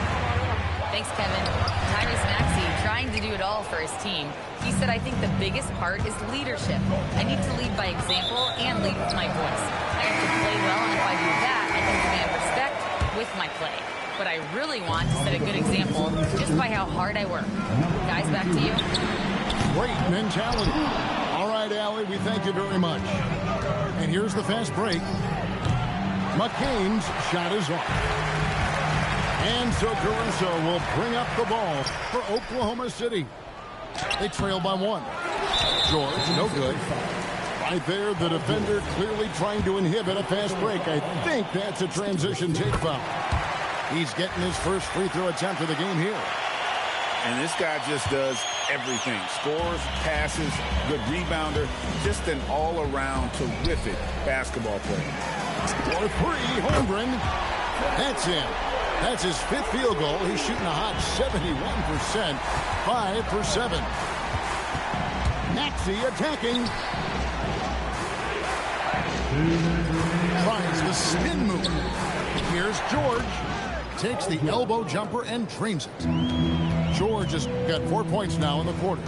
Thanks, Kevin. Tyrese Maxey trying to do it all for his team. He said, I think the biggest part is leadership. I need to lead by example and lead with my voice. I have to play well, and if I do that, I can demand respect with my play. But I really want to set a good example just by how hard I work. Guys, back to you. Great mentality. All right, Allie, we thank you very much. And here's the fast break. McCain's shot is off. And so Caruso will bring up the ball for Oklahoma City. They trail by 1. George, no good. Right there, the defender clearly trying to inhibit a fast break. I think that's a transition take foul. He's getting his first free throw attempt of the game here. And this guy just does everything. Scores, passes, good rebounder, just an all-around terrific basketball player. For 3, Holmgren. That's it. That's his 5th field goal. He's shooting a hot 71%. 5 for 7. Maxey attacking. Tries the spin move. Here's George. Takes the elbow jumper and drains it. George has got 4 points now in the quarter.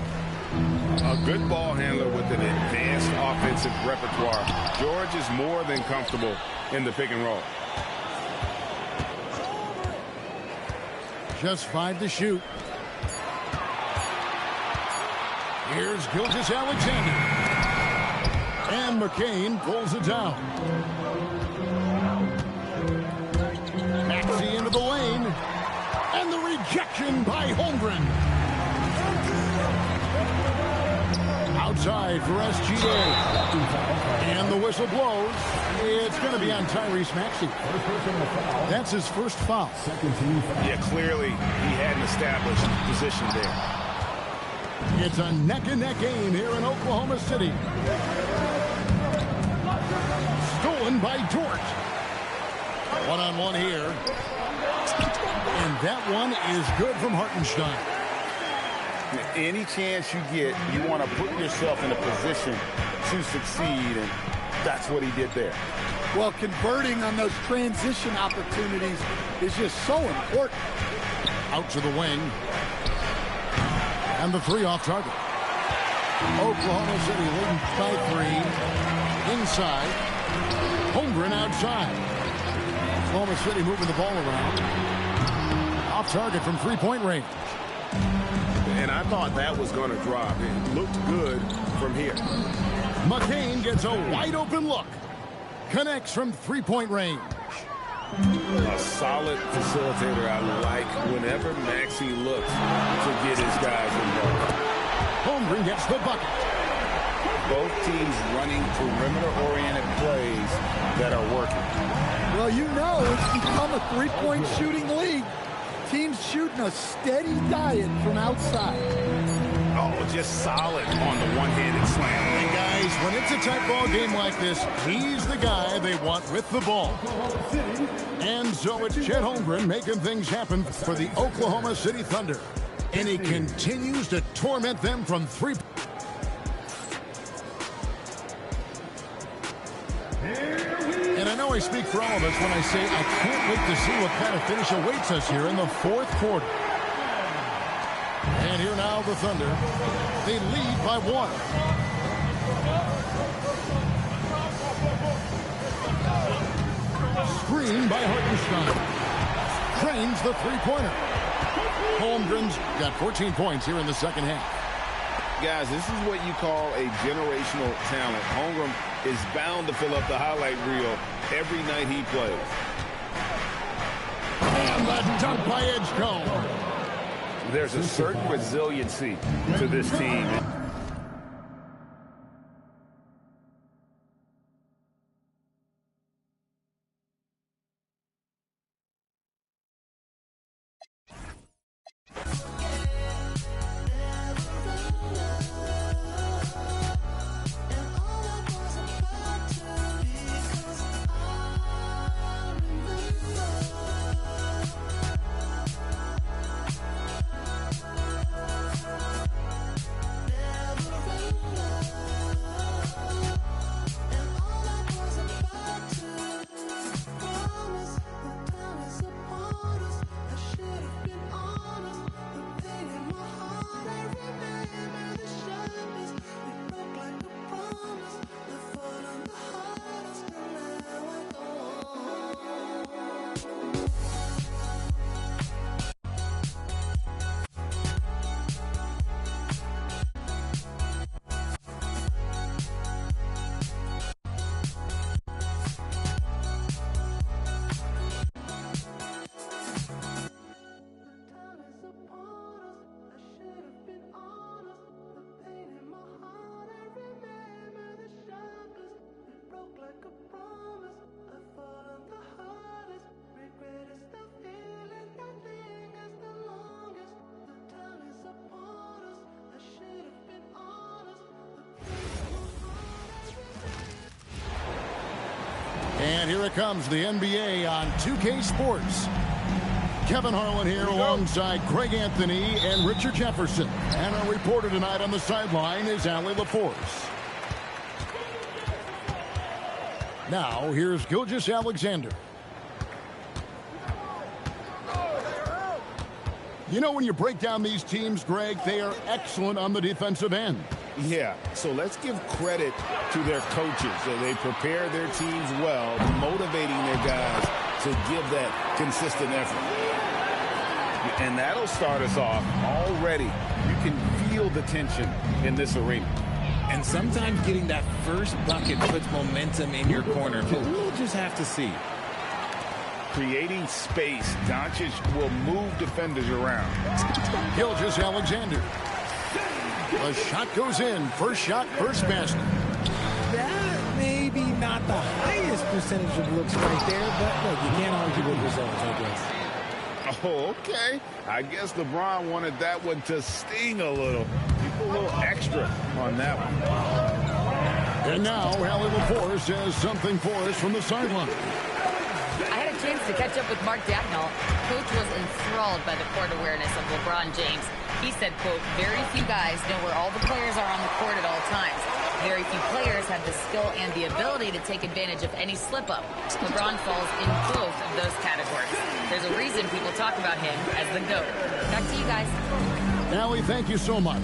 A good ball handler with an advanced offensive repertoire. George is more than comfortable in the pick and roll. Just 5 to shoot. Here's Gilgeous-Alexander. And McCain pulls it down. Maxey into the lane. And the rejection by Holmgren. Outside for SGA. And the whistle blows. It's going to be on Tyrese Maxey. That's his first foul. Yeah, clearly he hadn't established position there. It's a neck-and-neck game here in Oklahoma City. Stolen by Dort. One-on-one here. And that one is good from Hartenstein. Any chance you get, you want to put yourself in a position to succeed, and that's what he did there. Well, converting on those transition opportunities is just so important. Out to the wing. And the 3 off target. Oklahoma City leading by 3. Inside. Holmgren outside. Oklahoma City moving the ball around. Off target from 3-point range. And I thought that was going to drop. It looked good from here. McCain gets a wide open look. Connects from 3-point range. A solid facilitator. I like whenever Maxey looks to get his guys involved. Holmgren gets the bucket. Both teams running perimeter-oriented plays that are working. Well, you know it's become a 3-point shooting league. Teams shooting a steady diet from outside. Oh, just solid on the one-handed slam. And guys, when it's a tight ball game like this, he's the guy they want with the ball. And so it's Chet Holmgren making things happen for the Oklahoma City Thunder. And he continues to torment them from 3. And I know I speak for all of us when I say I can't wait to see what kind of finish awaits us here in the 4th quarter. And here now the Thunder. They lead by 1. Screen by Hartenstein. Drains the 3-pointer. Holmgren's got 14 points here in the second half. Guys, this is what you call a generational talent. Holmgren is bound to fill up the highlight reel every night he plays. And the dunk by Edgecombe. There's a certain resiliency to this team. And here it comes, the NBA on 2K Sports. Kevin Harlan here alongside Greg Anthony and Richard Jefferson. And our reporter tonight on the sideline is Allie LaForce. Now, here's Gilgeous-Alexander. You know, when you break down these teams, Greg, they are excellent on the defensive end. Yeah, so let's give credit to their coaches. They prepare their teams well, motivating their guys to give that consistent effort. And that'll start us off already. You can feel the tension in this arena. And sometimes getting that first bucket puts momentum in your corner, but we'll just have to see. Creating space, Doncic will move defenders around. Gilgeous-Alexander. The shot goes in. First shot, first basket. That may be not the highest percentage of looks right there, but look, you can't argue with results, I guess. Oh, okay. I guess LeBron wanted that one to sting a little. Keep a little extra on that one. And now, Allie LaForce has something for us from the sideline. I had a chance to catch up with Mark Dagnall. Coach was enthralled by the court awareness of LeBron James. He said, quote, very few guys know where all the players are on the court at all times. Very few players have the skill and the ability to take advantage of any slip-up. LeBron falls in both of those categories. There's a reason people talk about him as the GOAT. Back to you guys. Allie, thank you so much.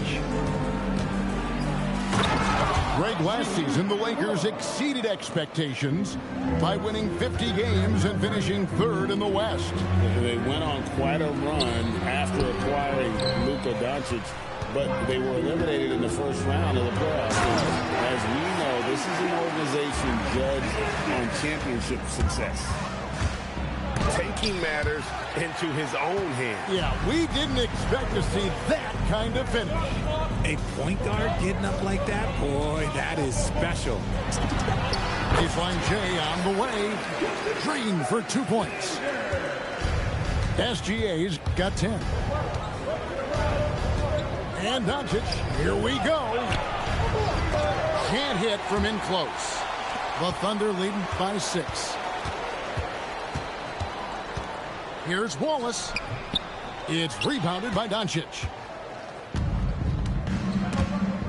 Greg, last season, the Lakers exceeded expectations by winning 50 games and finishing third in the West. They went on quite a run after acquiring Luka Doncic, but they were eliminated in the first round of the playoffs. As we know, this is an organization judged on championship success. Taking matters into his own hands. Yeah, we didn't expect to see that kind of finish. A point guard getting up like that? Boy, that is special. Baseline J on the way. Green for 2 points. SGA's got 10. And Doncic, here we go. Can't hit from in close. The Thunder leading by 6. Here's Wallace. It's rebounded by Doncic.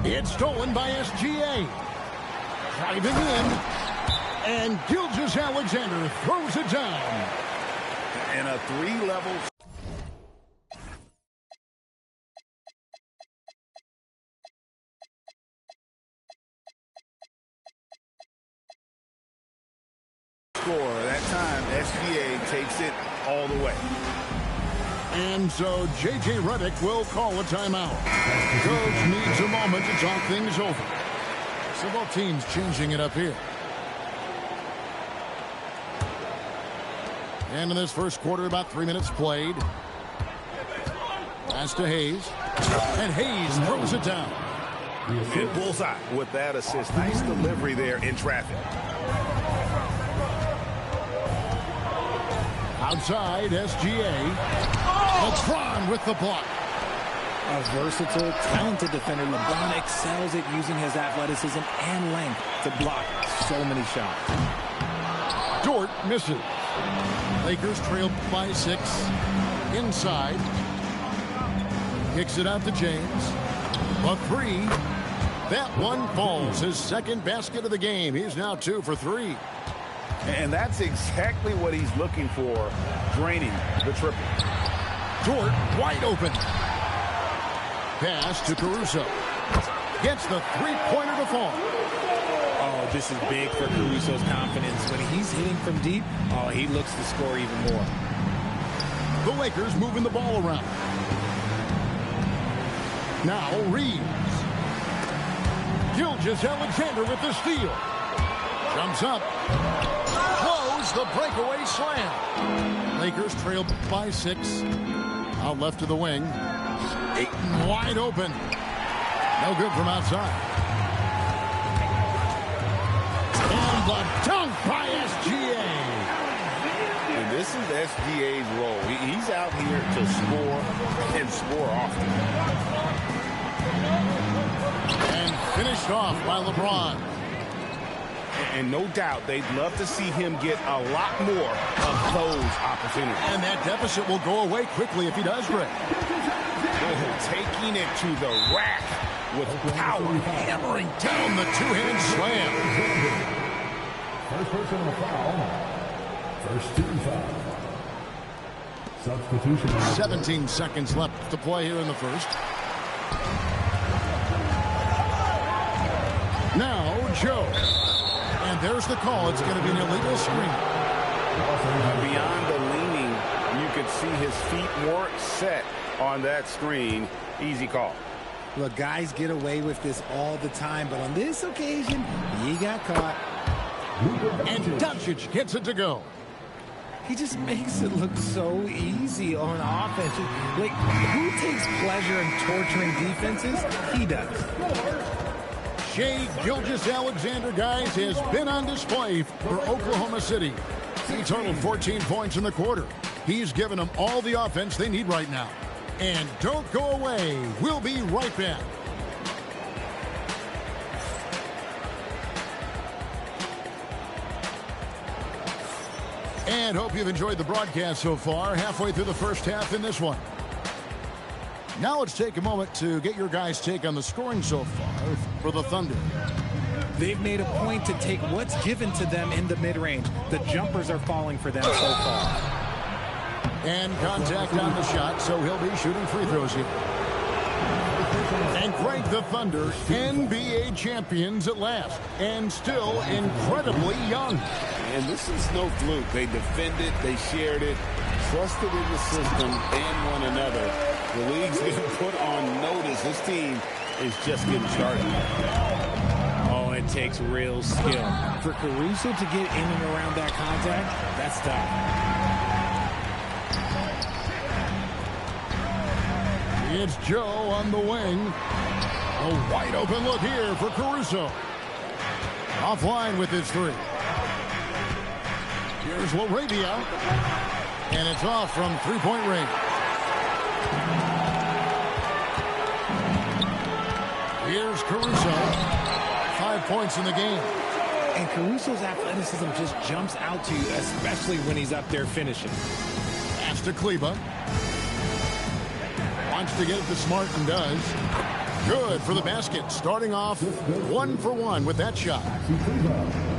It's stolen by SGA. Driving in. And Gilgeous-Alexander throws it down. And a 3-level... score. That time, SGA takes it all the way. And so J.J. Redick will call a timeout. Coach needs a moment to talk things over. So both teams changing it up here. And in this first quarter, about 3 minutes played. Pass to Hayes. And Hayes throws it down. And bullseye with that assist. Nice delivery there in traffic. Outside, SGA. LeBron with the block. A versatile, talented defender, LeBron excels at using his athleticism and length to block so many shots. Dort misses. Lakers trail by 6. Inside. Kicks it out to James. A 3. That one falls. His second basket of the game. He's now 2 for 3. And that's exactly what he's looking for, draining the triple. Dort wide open. Pass to Caruso. Gets the three-pointer to fall. Oh, this is big for Caruso's confidence. When he's hitting from deep, oh, he looks to score even more. The Lakers moving the ball around. Now Reeves. Gilgeous-Alexander with the steal. Jumps up. Close the breakaway slam. Lakers trail by 6. Out left to the wing. Ayton wide open. No good from outside. And the dunk by SGA. And this is SGA's role. He's out here to score and score often. And finished off by LeBron. And no doubt they'd love to see him get a lot more of those opportunities. And that deficit will go away quickly if he does, Greg. Taking it to the rack with power. Hammering down the two-hand slam. First personal foul. First team foul. Substitution. 17 seconds left to play here in the first. Now, Joe. And there's the call. It's going to be an illegal screen. Beyond the leaning, you could see his feet weren't set on that screen. Easy call. Look, guys get away with this all the time, but on this occasion, he got caught. And Doncic gets it to go. He just makes it look so easy on offense. Like, who takes pleasure in torturing defenses? He does. Shai Gilgeous-Alexander, guys, has been on display for Oklahoma City. He totaled 14 points in the quarter. He's given them all the offense they need right now. And don't go away. We'll be right back. And hope you've enjoyed the broadcast so far. Halfway through the first half in this one. Now let's take a moment to get your guys' take on the scoring so far for the Thunder. They've made a point to take what's given to them in the mid-range. The jumpers are falling for them so far. And contact on the shot, so he'll be shooting free throws here. And Greg, the Thunder, NBA champions at last, and still incredibly young. And this is no fluke. They defended, they shared it, trusted in the system and one another. The league's been put on notice. This team is just getting started. Oh, it takes real skill. For Caruso to get in and around that contact, that's tough. It's Joe on the wing. A wide open look here for Caruso. Offline with his three. Here's LaRavia. And it's off from three-point range. Here's Caruso. 5 points in the game. And Caruso's athleticism just jumps out to you, especially when he's up there finishing. Pass to Kleber. Wants to get it to Smart and does. Good for the basket. Starting off 1 for 1 with that shot.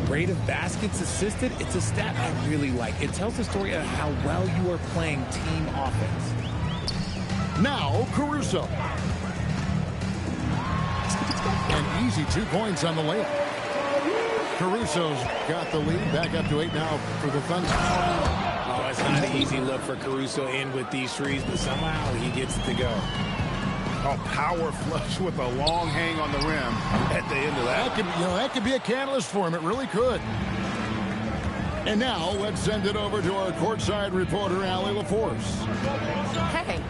Rate of baskets assisted, it's a stat I really like. It tells the story of how well you are playing team offense. Now Caruso. An easy 2 points on the layup. Caruso's got the lead. Back up to 8 now for the Thunder. Oh, it's not an easy look for Caruso in with these threes, but somehow he gets it to go. Oh, power flush with a long hang on the rim at the end of that. That could be a catalyst for him. It really could. And now let's send it over to our courtside reporter, Allie LaForce. Hey,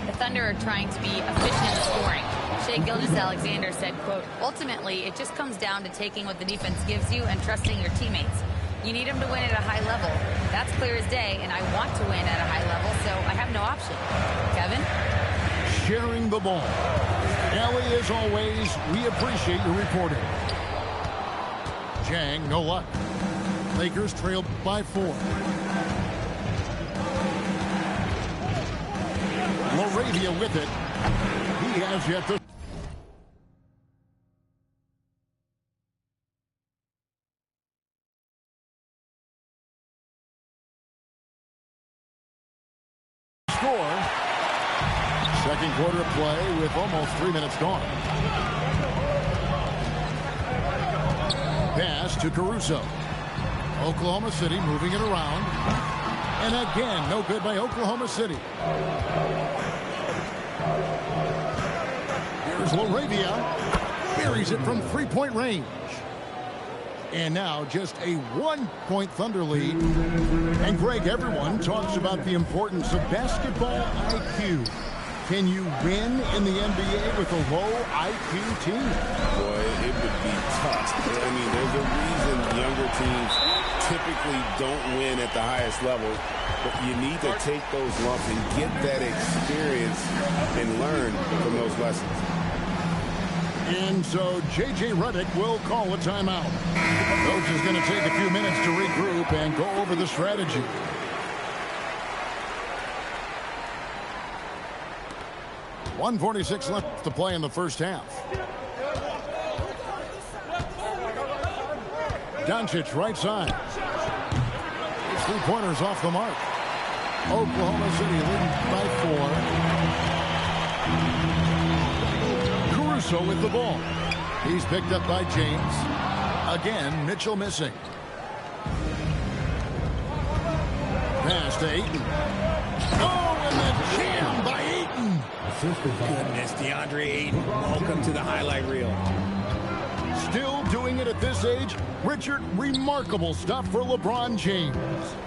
the Thunder are trying to be efficient in scoring. Shai Gilgeous-Alexander said, quote, ultimately, it just comes down to taking what the defense gives you and trusting your teammates. You need them to win at a high level. That's clear as day, and I want to win at a high level, so I have no option. Kevin? Sharing the ball. Allie, as always, we appreciate your reporting. Jang, no luck. Lakers trailed by 4. LaRavia with it. He has yet to score. Second quarter of play with almost 3 minutes gone. Pass to Caruso. Oklahoma City moving it around. And again, no good by Oklahoma City. Here's LaRavia. Buries it from three-point range. And now just a 1-point Thunder lead. And Greg, everyone talks about the importance of basketball IQ. Can you win in the NBA with a low IQ team? Boy, it would be tough. I mean, there's a reason younger teams typically don't win at the highest level. But you need to take those lumps and get that experience and learn from those lessons. And so J.J. Redick will call a timeout. The coach is going to take a few minutes to regroup and go over the strategy. .146 left to play in the first half. Doncic right side. 3-pointers off the mark. Oklahoma City leading by 4. Caruso with the ball. He's picked up by James. Again, Mitchell missing. Pass to Ayton. Oh, and the jam by Ayton. Goodness, DeAndre Ayton, welcome to the highlight reel. Still doing it at this age. Richard, remarkable stuff for LeBron James.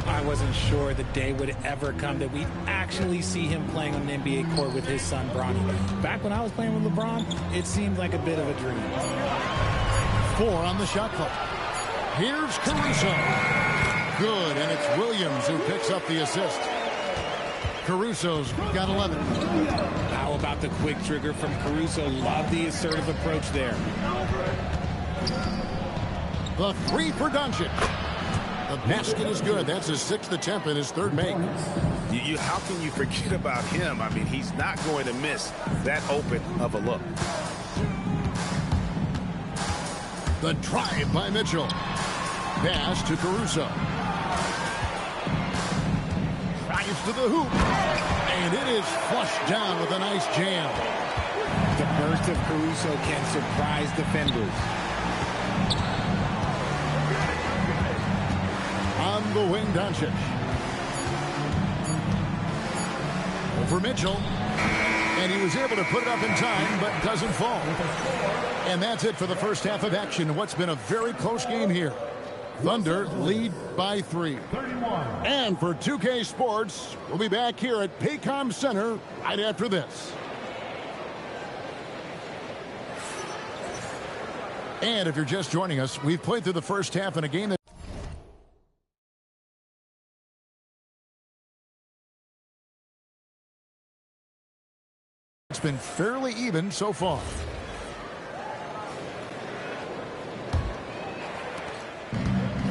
I wasn't sure the day would ever come that we'd actually see him playing on an NBA court with his son, Bronny. Back when I was playing with LeBron, it seemed like a bit of a dream. 4 on the shot clock. Here's Caruso. Good, and it's Williams who picks up the assist. Caruso's got 11. How about the quick trigger from Caruso? Love the assertive approach there. The 3 for Doncic. The basket is good. That's his 6th attempt and his 3rd make. How can you forget about him? I mean, he's not going to miss that open of a look. The drive by Mitchell. Pass to Caruso. Drives to the hoop. And it is flushed down with a nice jam. The burst of Caruso can surprise defenders. On the wing, Doncic. Over Mitchell. And he was able to put it up in time, but doesn't fall. And that's it for the first half of action. What's been a very close game here. Thunder lead by 3. And for 2K Sports, we'll be back here at Paycom Center right after this. And if you're just joining us, we've played through the first half in a game that it's been fairly even so far.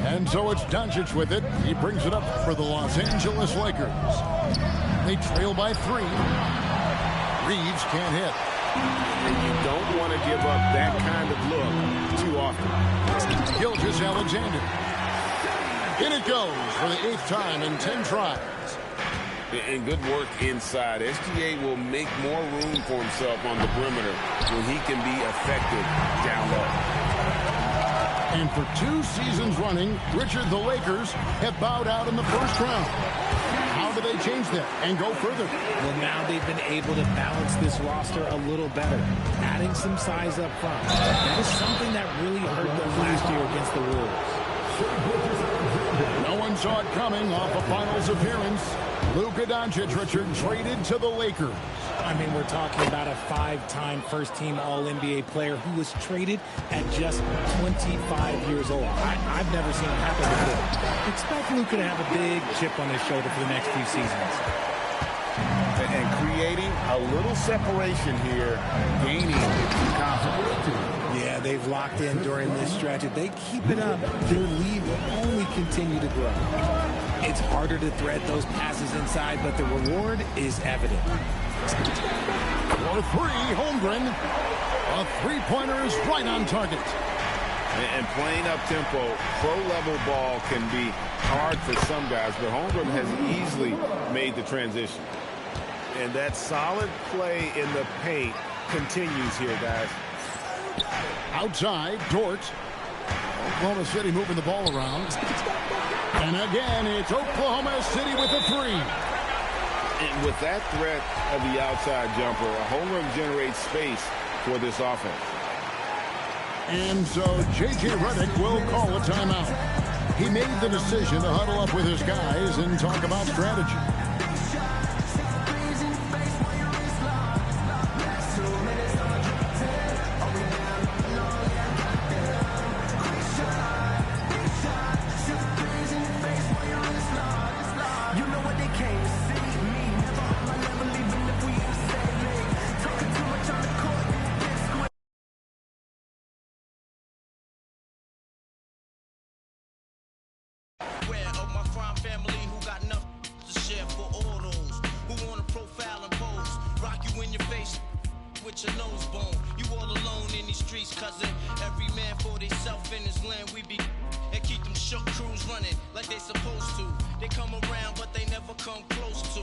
And so it's Doncic with it. He brings it up for the Los Angeles Lakers. They trail by 3. Reeves can't hit. And you don't want to give up that kind of look too often. Gilgeous-Alexander. In it goes for the 8th time in 10 tries. And good work inside. SGA will make more room for himself on the perimeter when he can be effective down low. And for 2 seasons running, Richard, the Lakers have bowed out in the first round. How do they change that and go further? Well, now they've been able to balance this roster a little better, adding some size up front. That is something that really hurt them last year against the Wolves. No one saw it coming off a finals appearance. Luka Doncic, Richard, traded to the Lakers. I mean, we're talking about a 5-time first-team All-NBA player who was traded at just 25 years old. I've never seen it happen before. Expect Luka to have a big chip on his shoulder for the next few seasons. And creating a little separation here, gaining confidence. Yeah, they've locked in during this stretch. If they keep it up, their lead will only continue to grow. It's harder to thread those passes inside, but the reward is evident. For 3, Holmgren. A 3-pointer is right on target. And playing up tempo, pro-level ball can be hard for some guys, but Holmgren has easily made the transition. And that solid play in the paint continues here, guys. Outside, Dort. Oklahoma City moving the ball around. And again, it's Oklahoma City with a 3. And with that threat of the outside jumper, a home run generates space for this offense. And so J.J. Redick will call a timeout. He made the decision to huddle up with his guys and talk about strategy. You all alone in these streets, cousin. Every man for theyself in his land, we be and keep them shook crews running like they supposed to. They come around, but they never come close to.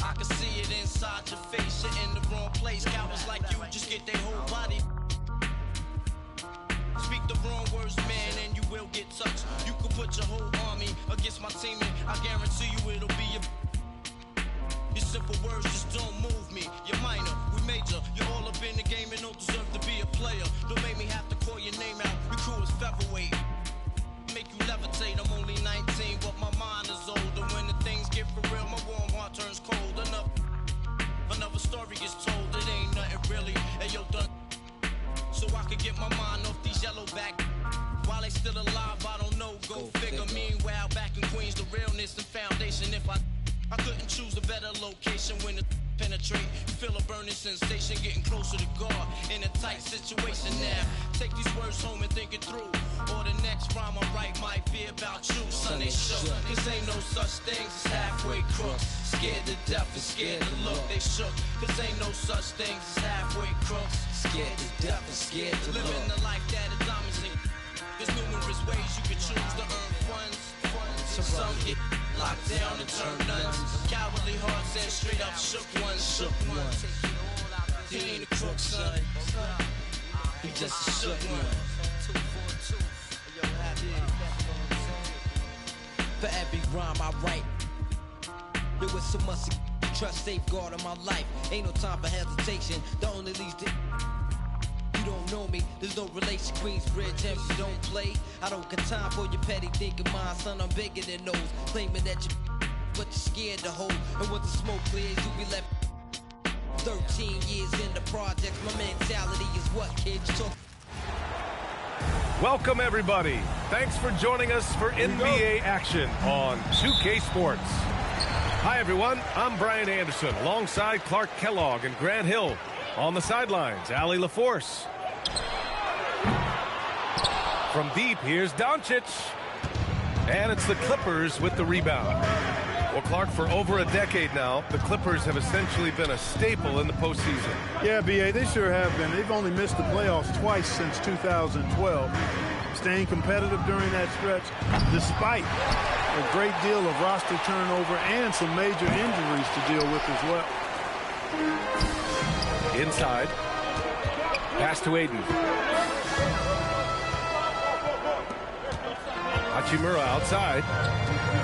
I can see it inside your face. You're in the wrong place. Cowards like you just get their whole body. Speak the wrong words, man, and you will get touched. You could put your whole army against my team, and I guarantee you it'll be your simple words just don't move me. You're minor, we major. You're all up in the game and don't deserve to be a player. Don't make me have to call your name out. Your crew is featherweight. Make you levitate. I'm only 19, but my mind is older. When the things get for real, my warm heart turns cold. Another story gets told. It ain't nothing really. Hey, yo, done. So I could get my mind off these yellow back. While they still alive, I don't know. Go figure. Meanwhile, back in Queens, the realness and foundation. If I couldn't choose a better location when it penetrate. Feel a burning sensation, getting closer to God in a tight situation now. Take these words home and think it through. Or the next rhyme I write might be about you, son. They shook. Cause ain't no such things as halfway crooks. Scared to death and scared to look. They shook. Cause ain't no such things as halfway crooks. Scared to death and scared to look. Living the life that is diamonds in. There's numerous ways you can choose to earn funds. Some get locked down and turn nuns. Cowardly hearts and straight up shook ones. He ain't a crook, son. He just a shook one. For every rhyme I write, there was so much trust safeguard in my life. Ain't no time for hesitation. The only leads to you don't know me, there's no relation. Queensbridge, MC don't play. I don't got time for your petty thinking mind, son. I'm bigger than those. Claiming that you but you're scared to hold. And once the smoke clears, you be left 13 years in the projects. My mentality is what, kids? Talk. Welcome, everybody. Thanks for joining us for NBA action on 2K Sports. Hi, everyone. I'm Brian Anderson alongside Clark Kellogg and Grant Hill. On the sidelines, Allie LaForce. From deep, here's Doncic. And it's the Clippers with the rebound. Well, Clark, for over a decade now, the Clippers have essentially been a staple in the postseason. Yeah, B.A., they sure have been. They've only missed the playoffs twice since 2012. Staying competitive during that stretch, despite a great deal of roster turnover and some major injuries to deal with as well. Inside. Pass to Aiden. Hachimura outside.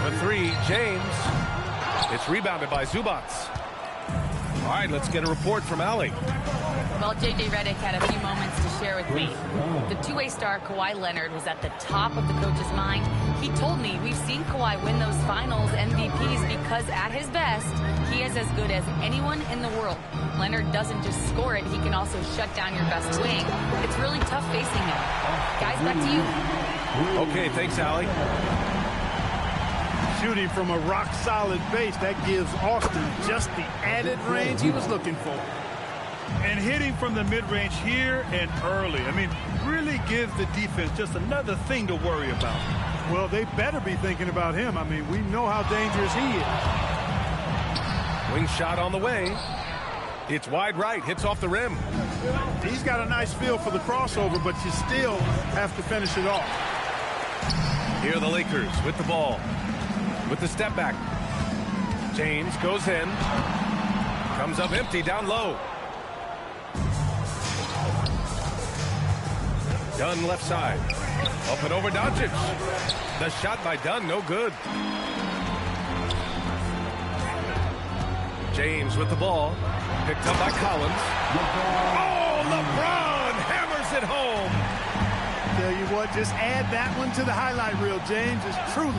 For three, James. It's rebounded by Zubac. All right, let's get a report from Allie. Well, J.J. Redick had a few moments to share with me. The two-way star Kawhi Leonard was at the top of the coach's mind. He told me we've seen Kawhi win those finals MVPs because at his best, he is as good as anyone in the world. Leonard doesn't just score it, he can also shut down your best wing. It's really tough facing him. Guys, back to you. Okay, thanks, Allie. Shooting from a rock-solid base, that gives Austin just the added range he was looking for. And hitting from the mid-range here and early, I mean, really gives the defense just another thing to worry about. Well, they better be thinking about him. I mean, we know how dangerous he is. Wing shot on the way. It's wide right, hits off the rim. He's got a nice feel for the crossover, but you still have to finish it off. Here are the Lakers with the ball. With the step back. James goes in. Comes up empty down low. Dunn left side. Up and over Doncic. The shot by Dunn, no good. James with the ball. Picked up by Collins. Oh, LeBron hammers it home. Tell you what, just add that one to the highlight reel. James is truly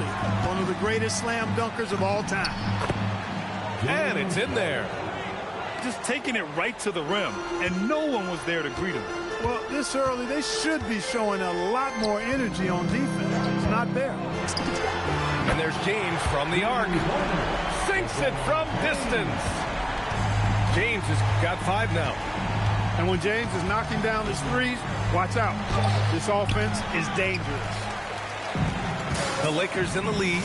one of the greatest slam dunkers of all time. And it's in there. Just taking it right to the rim, and no one was there to greet him. Well, this early, they should be showing a lot more energy on defense. It's not there. And there's James from the arc. Sinks it from distance. James has got 5 now. And when James is knocking down his threes, watch out. This offense is dangerous. The Lakers in the lead.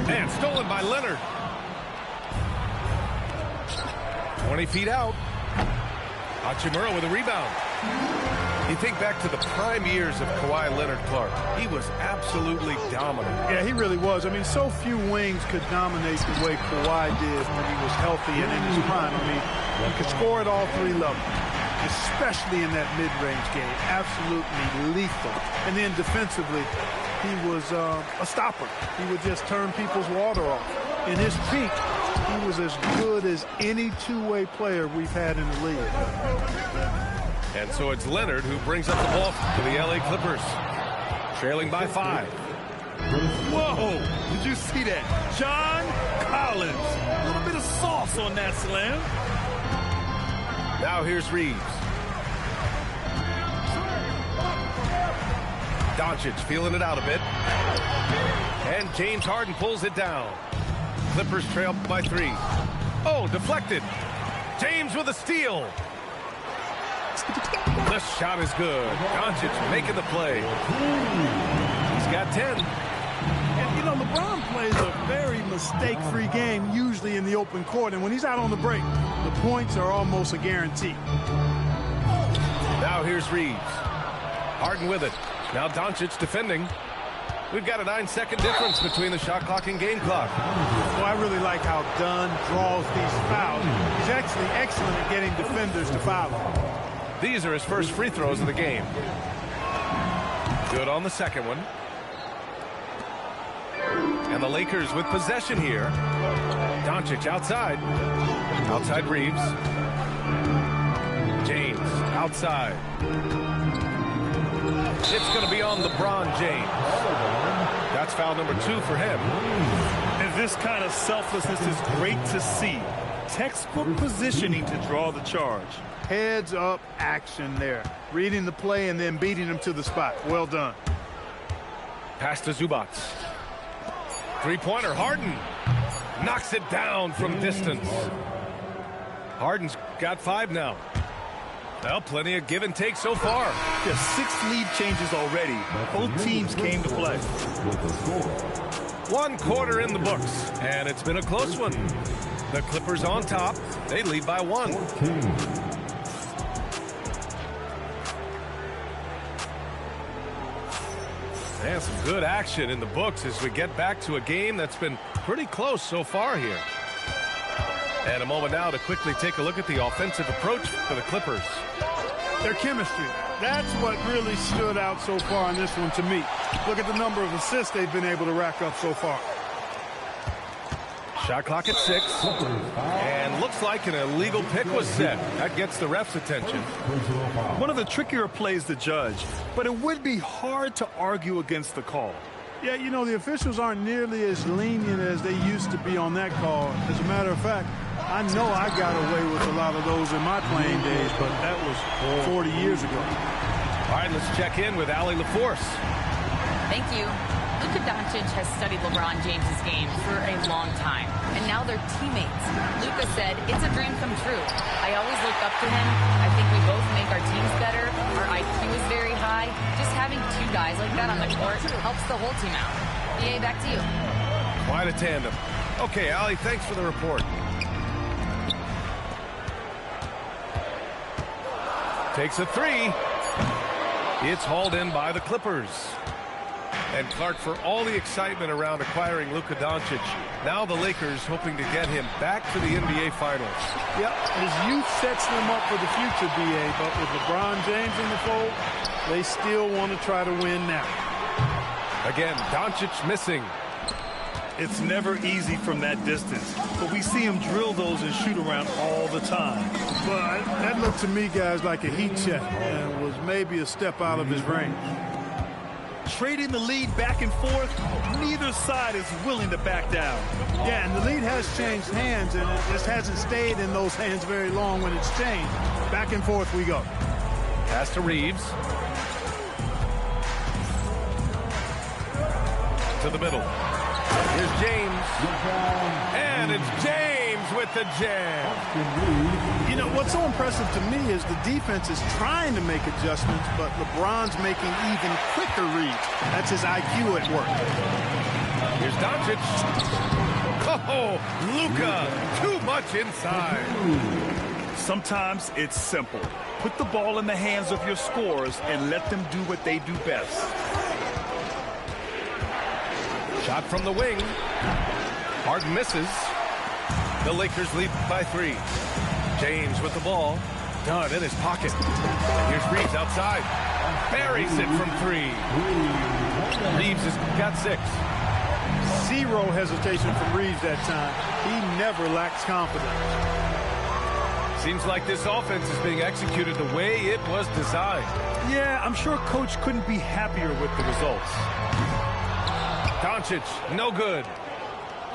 And stolen by Leonard. 20 feet out. Hachimura with a rebound. You think back to the prime years of Kawhi Leonard, Clark. He was absolutely dominant. Yeah, he really was. I mean, so few wings could dominate the way Kawhi did when he was healthy and in his prime. I mean, he could score at all three levels, especially in that mid-range game. Absolutely lethal. And then defensively, he was a stopper. He would just turn people's water off. In his peak, he was as good as any two-way player we've had in the league. And so it's Leonard who brings up the ball for the LA Clippers, trailing by 5. Whoa! Did you see that? John Collins. A little bit of sauce on that slam. Now here's Reeves. Doncic feeling it out a bit. And James Harden pulls it down. Clippers trail by 3. Oh, deflected. James with a steal. The shot is good. Doncic making the play. He's got 10. And, you know, LeBron plays a very mistake-free game, usually in the open court. And when he's out on the break, the points are almost a guarantee. Now here's Reeves. Harden with it. Now Doncic defending. We've got a 9-second difference between the shot clock and game clock. Well, I really like how Dunn draws these fouls. He's actually excellent at getting defenders to foul him. These are his first free throws of the game. Good on the second one. And the Lakers with possession here. Doncic outside. Outside Reeves. James outside. It's going to be on LeBron James. That's foul number 2 for him. And this kind of selflessness is great to see. Textbook positioning to draw the charge. Heads up action there. Reading the play and then beating him to the spot. Well done. Pass to Zubac. Three-pointer. Harden knocks it down from distance. Harden's got 5 now. Well, plenty of give and take so far. Just 6 lead changes already. Both teams came to play. 1 quarter in the books, and it's been a close one. The Clippers on top. They lead by 1. And some good action in the books as we get back to a game that's been pretty close so far here. And a moment now to quickly take a look at the offensive approach for the Clippers. Their chemistry. That's what really stood out so far in this one to me. Look at the number of assists they've been able to rack up so far. Shot clock at 6. And looks like an illegal pick was set. That gets the ref's attention. One of the trickier plays to judge, but it would be hard to argue against the call. Yeah, you know, the officials aren't nearly as lenient as they used to be on that call. As a matter of fact, I know I got away with a lot of those in my playing days, but that was 40 years ago. All right, let's check in with Allie LaForce. Thank you. Luka Doncic has studied LeBron James' game for a long time, and now they're teammates. Luka said, "It's a dream come true. I always look up to him. I think we both make our teams better. Our IQ is very high. Just having 2 guys like that on the court helps the whole team out." BA, back to you. Quite a tandem. Okay, Allie, thanks for the report. Takes a 3. It's hauled in by the Clippers. And Clark, for all the excitement around acquiring Luka Doncic, now the Lakers hoping to get him back to the NBA Finals. Yep, his youth sets them up for the future, BA, but with LeBron James in the fold, they still want to try to win now. Again, Doncic missing. It's never easy from that distance, but we see him drill those and shoot around all the time. But that looked to me, guys, like a heat check and was maybe a step out of his range. Trading the lead back and forth, neither side is willing to back down. Yeah, and the lead has changed hands, and it just hasn't stayed in those hands very long when it's changed. Back and forth we go. Pass to Reeves. To the middle. Here's James. And it's James with the jam. You know, what's so impressive to me is the defense is trying to make adjustments, but LeBron's making even quicker reads. That's his IQ at work. Here's Doncic. Oh, Luka, too much inside. Sometimes it's simple. Put the ball in the hands of your scorers and let them do what they do best. Shot from the wing. Harden misses. The Lakers lead by 3. James with the ball. Dunn in his pocket. And here's Reeves outside. Buries it from 3. Reeves has got 6. Zero hesitation from Reeves that time. He never lacks confidence. Seems like this offense is being executed the way it was designed. Yeah, I'm sure Coach couldn't be happier with the results. Doncic, no good.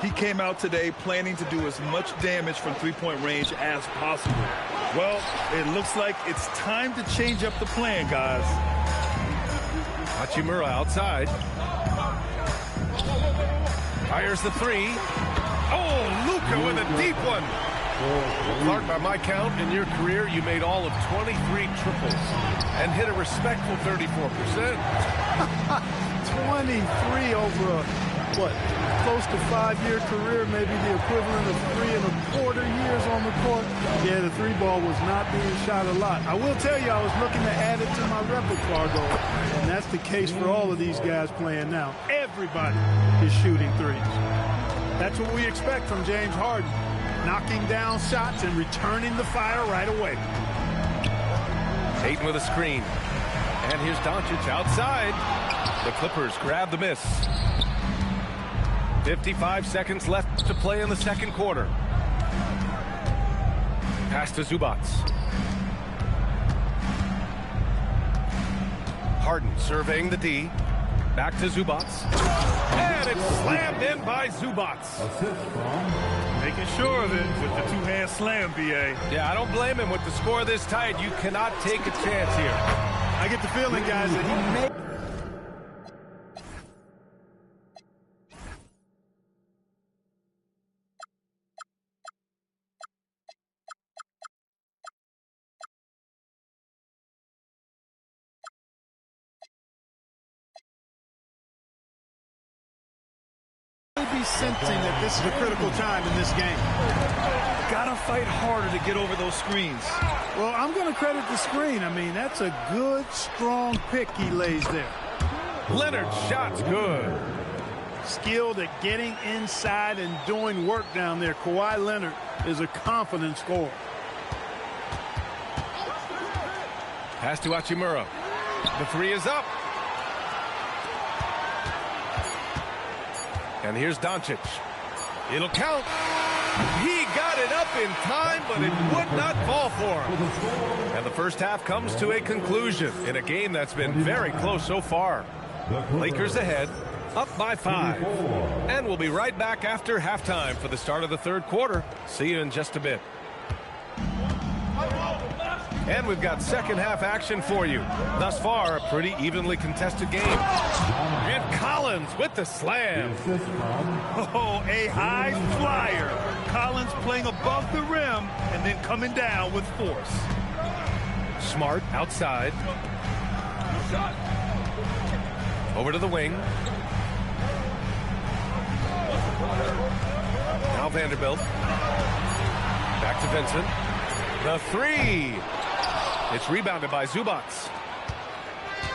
He came out today planning to do as much damage from three-point range as possible. Well, it looks like it's time to change up the plan, guys. Hachimura outside. Fires the 3. Oh, Luka with a deep one. Clark, by my count, in your career, you made all of 23 triples and hit a respectful 34%. 23 over close to 5-year career, maybe the equivalent of 3 1/4 years on the court. Yeah, the 3 ball was not being shot a lot. I will tell you, I was looking to add it to my repertoire, though, and that's the case for all of these guys playing now. Everybody is shooting 3s. That's what we expect from James Harden, knocking down shots and returning the fire right away. Ayton with a screen. And here's Doncic outside. The Clippers grab the miss. 55 seconds left to play in the second quarter. Pass to Zubac. Harden surveying the D. Back to Zubac. And it's slammed in by Zubac. Making sure of it with the two-hand slam, B.A. Yeah, I don't blame him. With the score this tight, you cannot take a chance here. I get the feeling, guys, that he may... be sensing that this is a critical time in this game. Gotta fight harder to get over those screens. Well, I'm going to credit the screen. I mean, that's a good, strong pick he lays there. Leonard's shot's good. Skilled at getting inside and doing work down there. Kawhi Leonard is a confident scorer. Pass to Hachimura. The 3 is up. And here's Doncic. It'll count. He got it up in time, but it would not fall for him. And the first half comes to a conclusion in a game that's been very close so far. Lakers ahead, up by 5. And we'll be right back after halftime for the start of the third quarter. See you in just a bit. And we've got second half action for you. Thus far, a pretty evenly contested game. And Collins with the slam. Oh, a high flyer. Collins playing above the rim and then coming down with force. Smart outside. Over to the wing. Now Vanderbilt. Back to Vincent. The 3. It's rebounded by Zubac.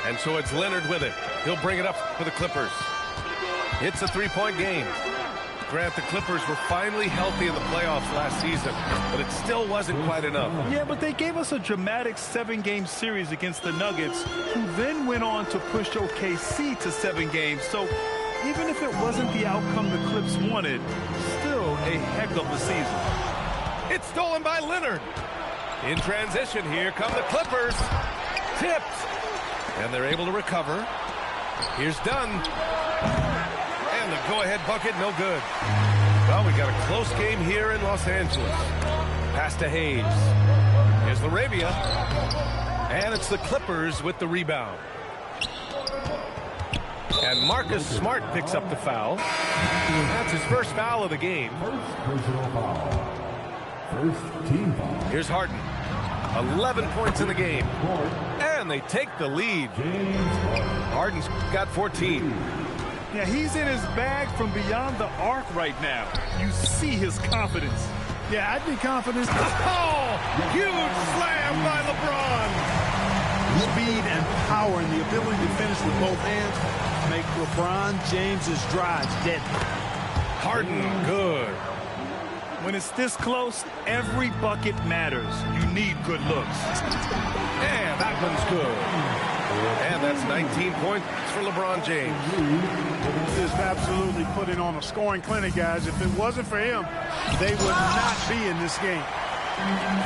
And so it's Leonard with it. He'll bring it up for the Clippers. It's a 3-point game. Grant, the Clippers were finally healthy in the playoffs last season, but it still wasn't quite enough. Yeah, but they gave us a dramatic 7-game series against the Nuggets, who then went on to push OKC to 7 games. So even if it wasn't the outcome the Clips wanted, still a heck of a season. It's stolen by Leonard. In transition, here come the Clippers. Tipped. And they're able to recover. Here's Dunn. And the go-ahead bucket, no good. Well, we got a close game here in Los Angeles. Pass to Hayes. Here's LaRavia. And it's the Clippers with the rebound. And Marcus Smart picks up the foul. That's his first foul of the game. Personal foul. First team foul. Here's Harden. 11 points in the game. And they take the lead. Harden's got 14. Yeah, he's in his bag from beyond the arc right now. You see his confidence. Yeah, I'd be confident. Oh, huge slam by LeBron. Speed and power and the ability to finish with both hands make LeBron James's drives deadly. Harden, good. When it's this close, every bucket matters. You need good looks. And that one's good. And that's 19 points for LeBron James. Just absolutely putting on a scoring clinic, guys. If it wasn't for him, they would not be in this game.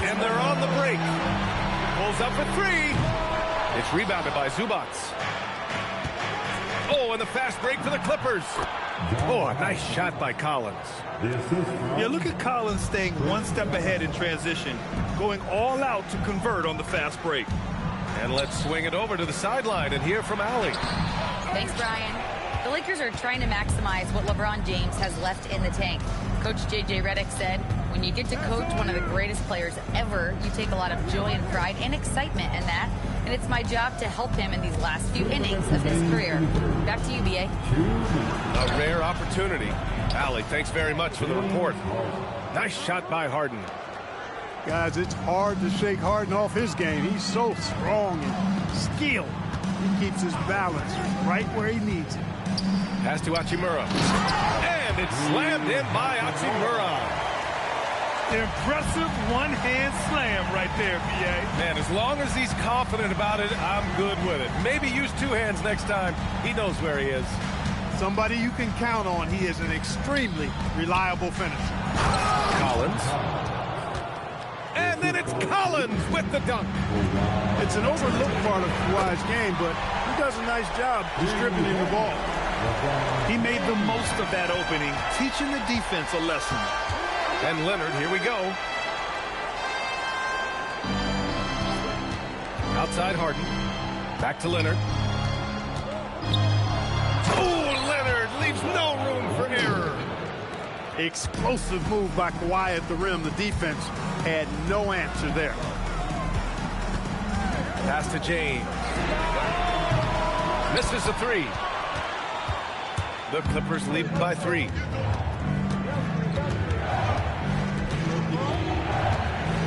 And they're on the break. Pulls up for three. It's rebounded by Zubac. Oh, and the fast break for the Clippers. Oh, a nice shot by Collins. Yeah, look at Collins staying one step ahead in transition, going all out to convert on the fast break. And let's swing it over to the sideline and hear from Allie. Thanks, Brian. The Lakers are trying to maximize what LeBron James has left in the tank. Coach J.J. Redick said, when you get to coach one of the greatest players ever, you take a lot of joy and pride and excitement in that. And it's my job to help him in these last few innings of his career. Back to you, B.A. A rare opportunity. Allie, thanks very much for the report. Nice shot by Harden. Guys, it's hard to shake Harden off his game. He's so strong and skilled. He keeps his balance right where he needs it. Pass to Hachimura. And it's slammed in by Hachimura. Impressive one-hand slam right there, B.A. Man, as long as he's confident about it, I'm good with it. Maybe use two hands next time. He knows where he is. Somebody you can count on. He is an extremely reliable finisher. Collins. And then it's Collins with the dunk. It's an overlooked part of Kawhi's game, but he does a nice job distributing the ball. He made the most of that opening, teaching the defense a lesson. And Leonard, here we go. Outside Harden. Back to Leonard. Oh, Leonard leaves no room for error. Explosive move by Kawhi at the rim. The defense had no answer there. Pass to James. Misses the three. The Clippers lead by 3.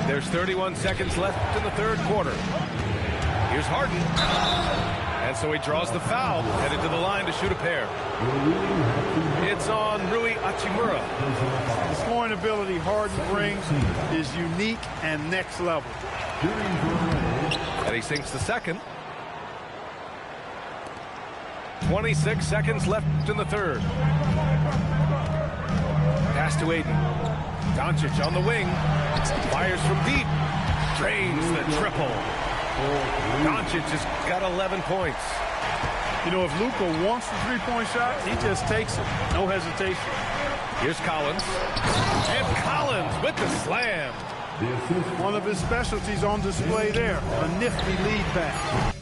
There's 31 seconds left in the third quarter. Here's Harden. And so he draws the foul, headed to the line to shoot a pair. It's on Rui Hachimura. The scoring ability Harden brings is unique and next level. And he sinks the second. 26 seconds left in the third. Pass to Aiden. Doncic on the wing. Fires from deep. Drains the triple. Doncic has got 11 points. You know, if Luka wants the three-point shot, he just takes it. No hesitation. Here's Collins. And Collins with the slam. One of his specialties on display there. A nifty lead pass.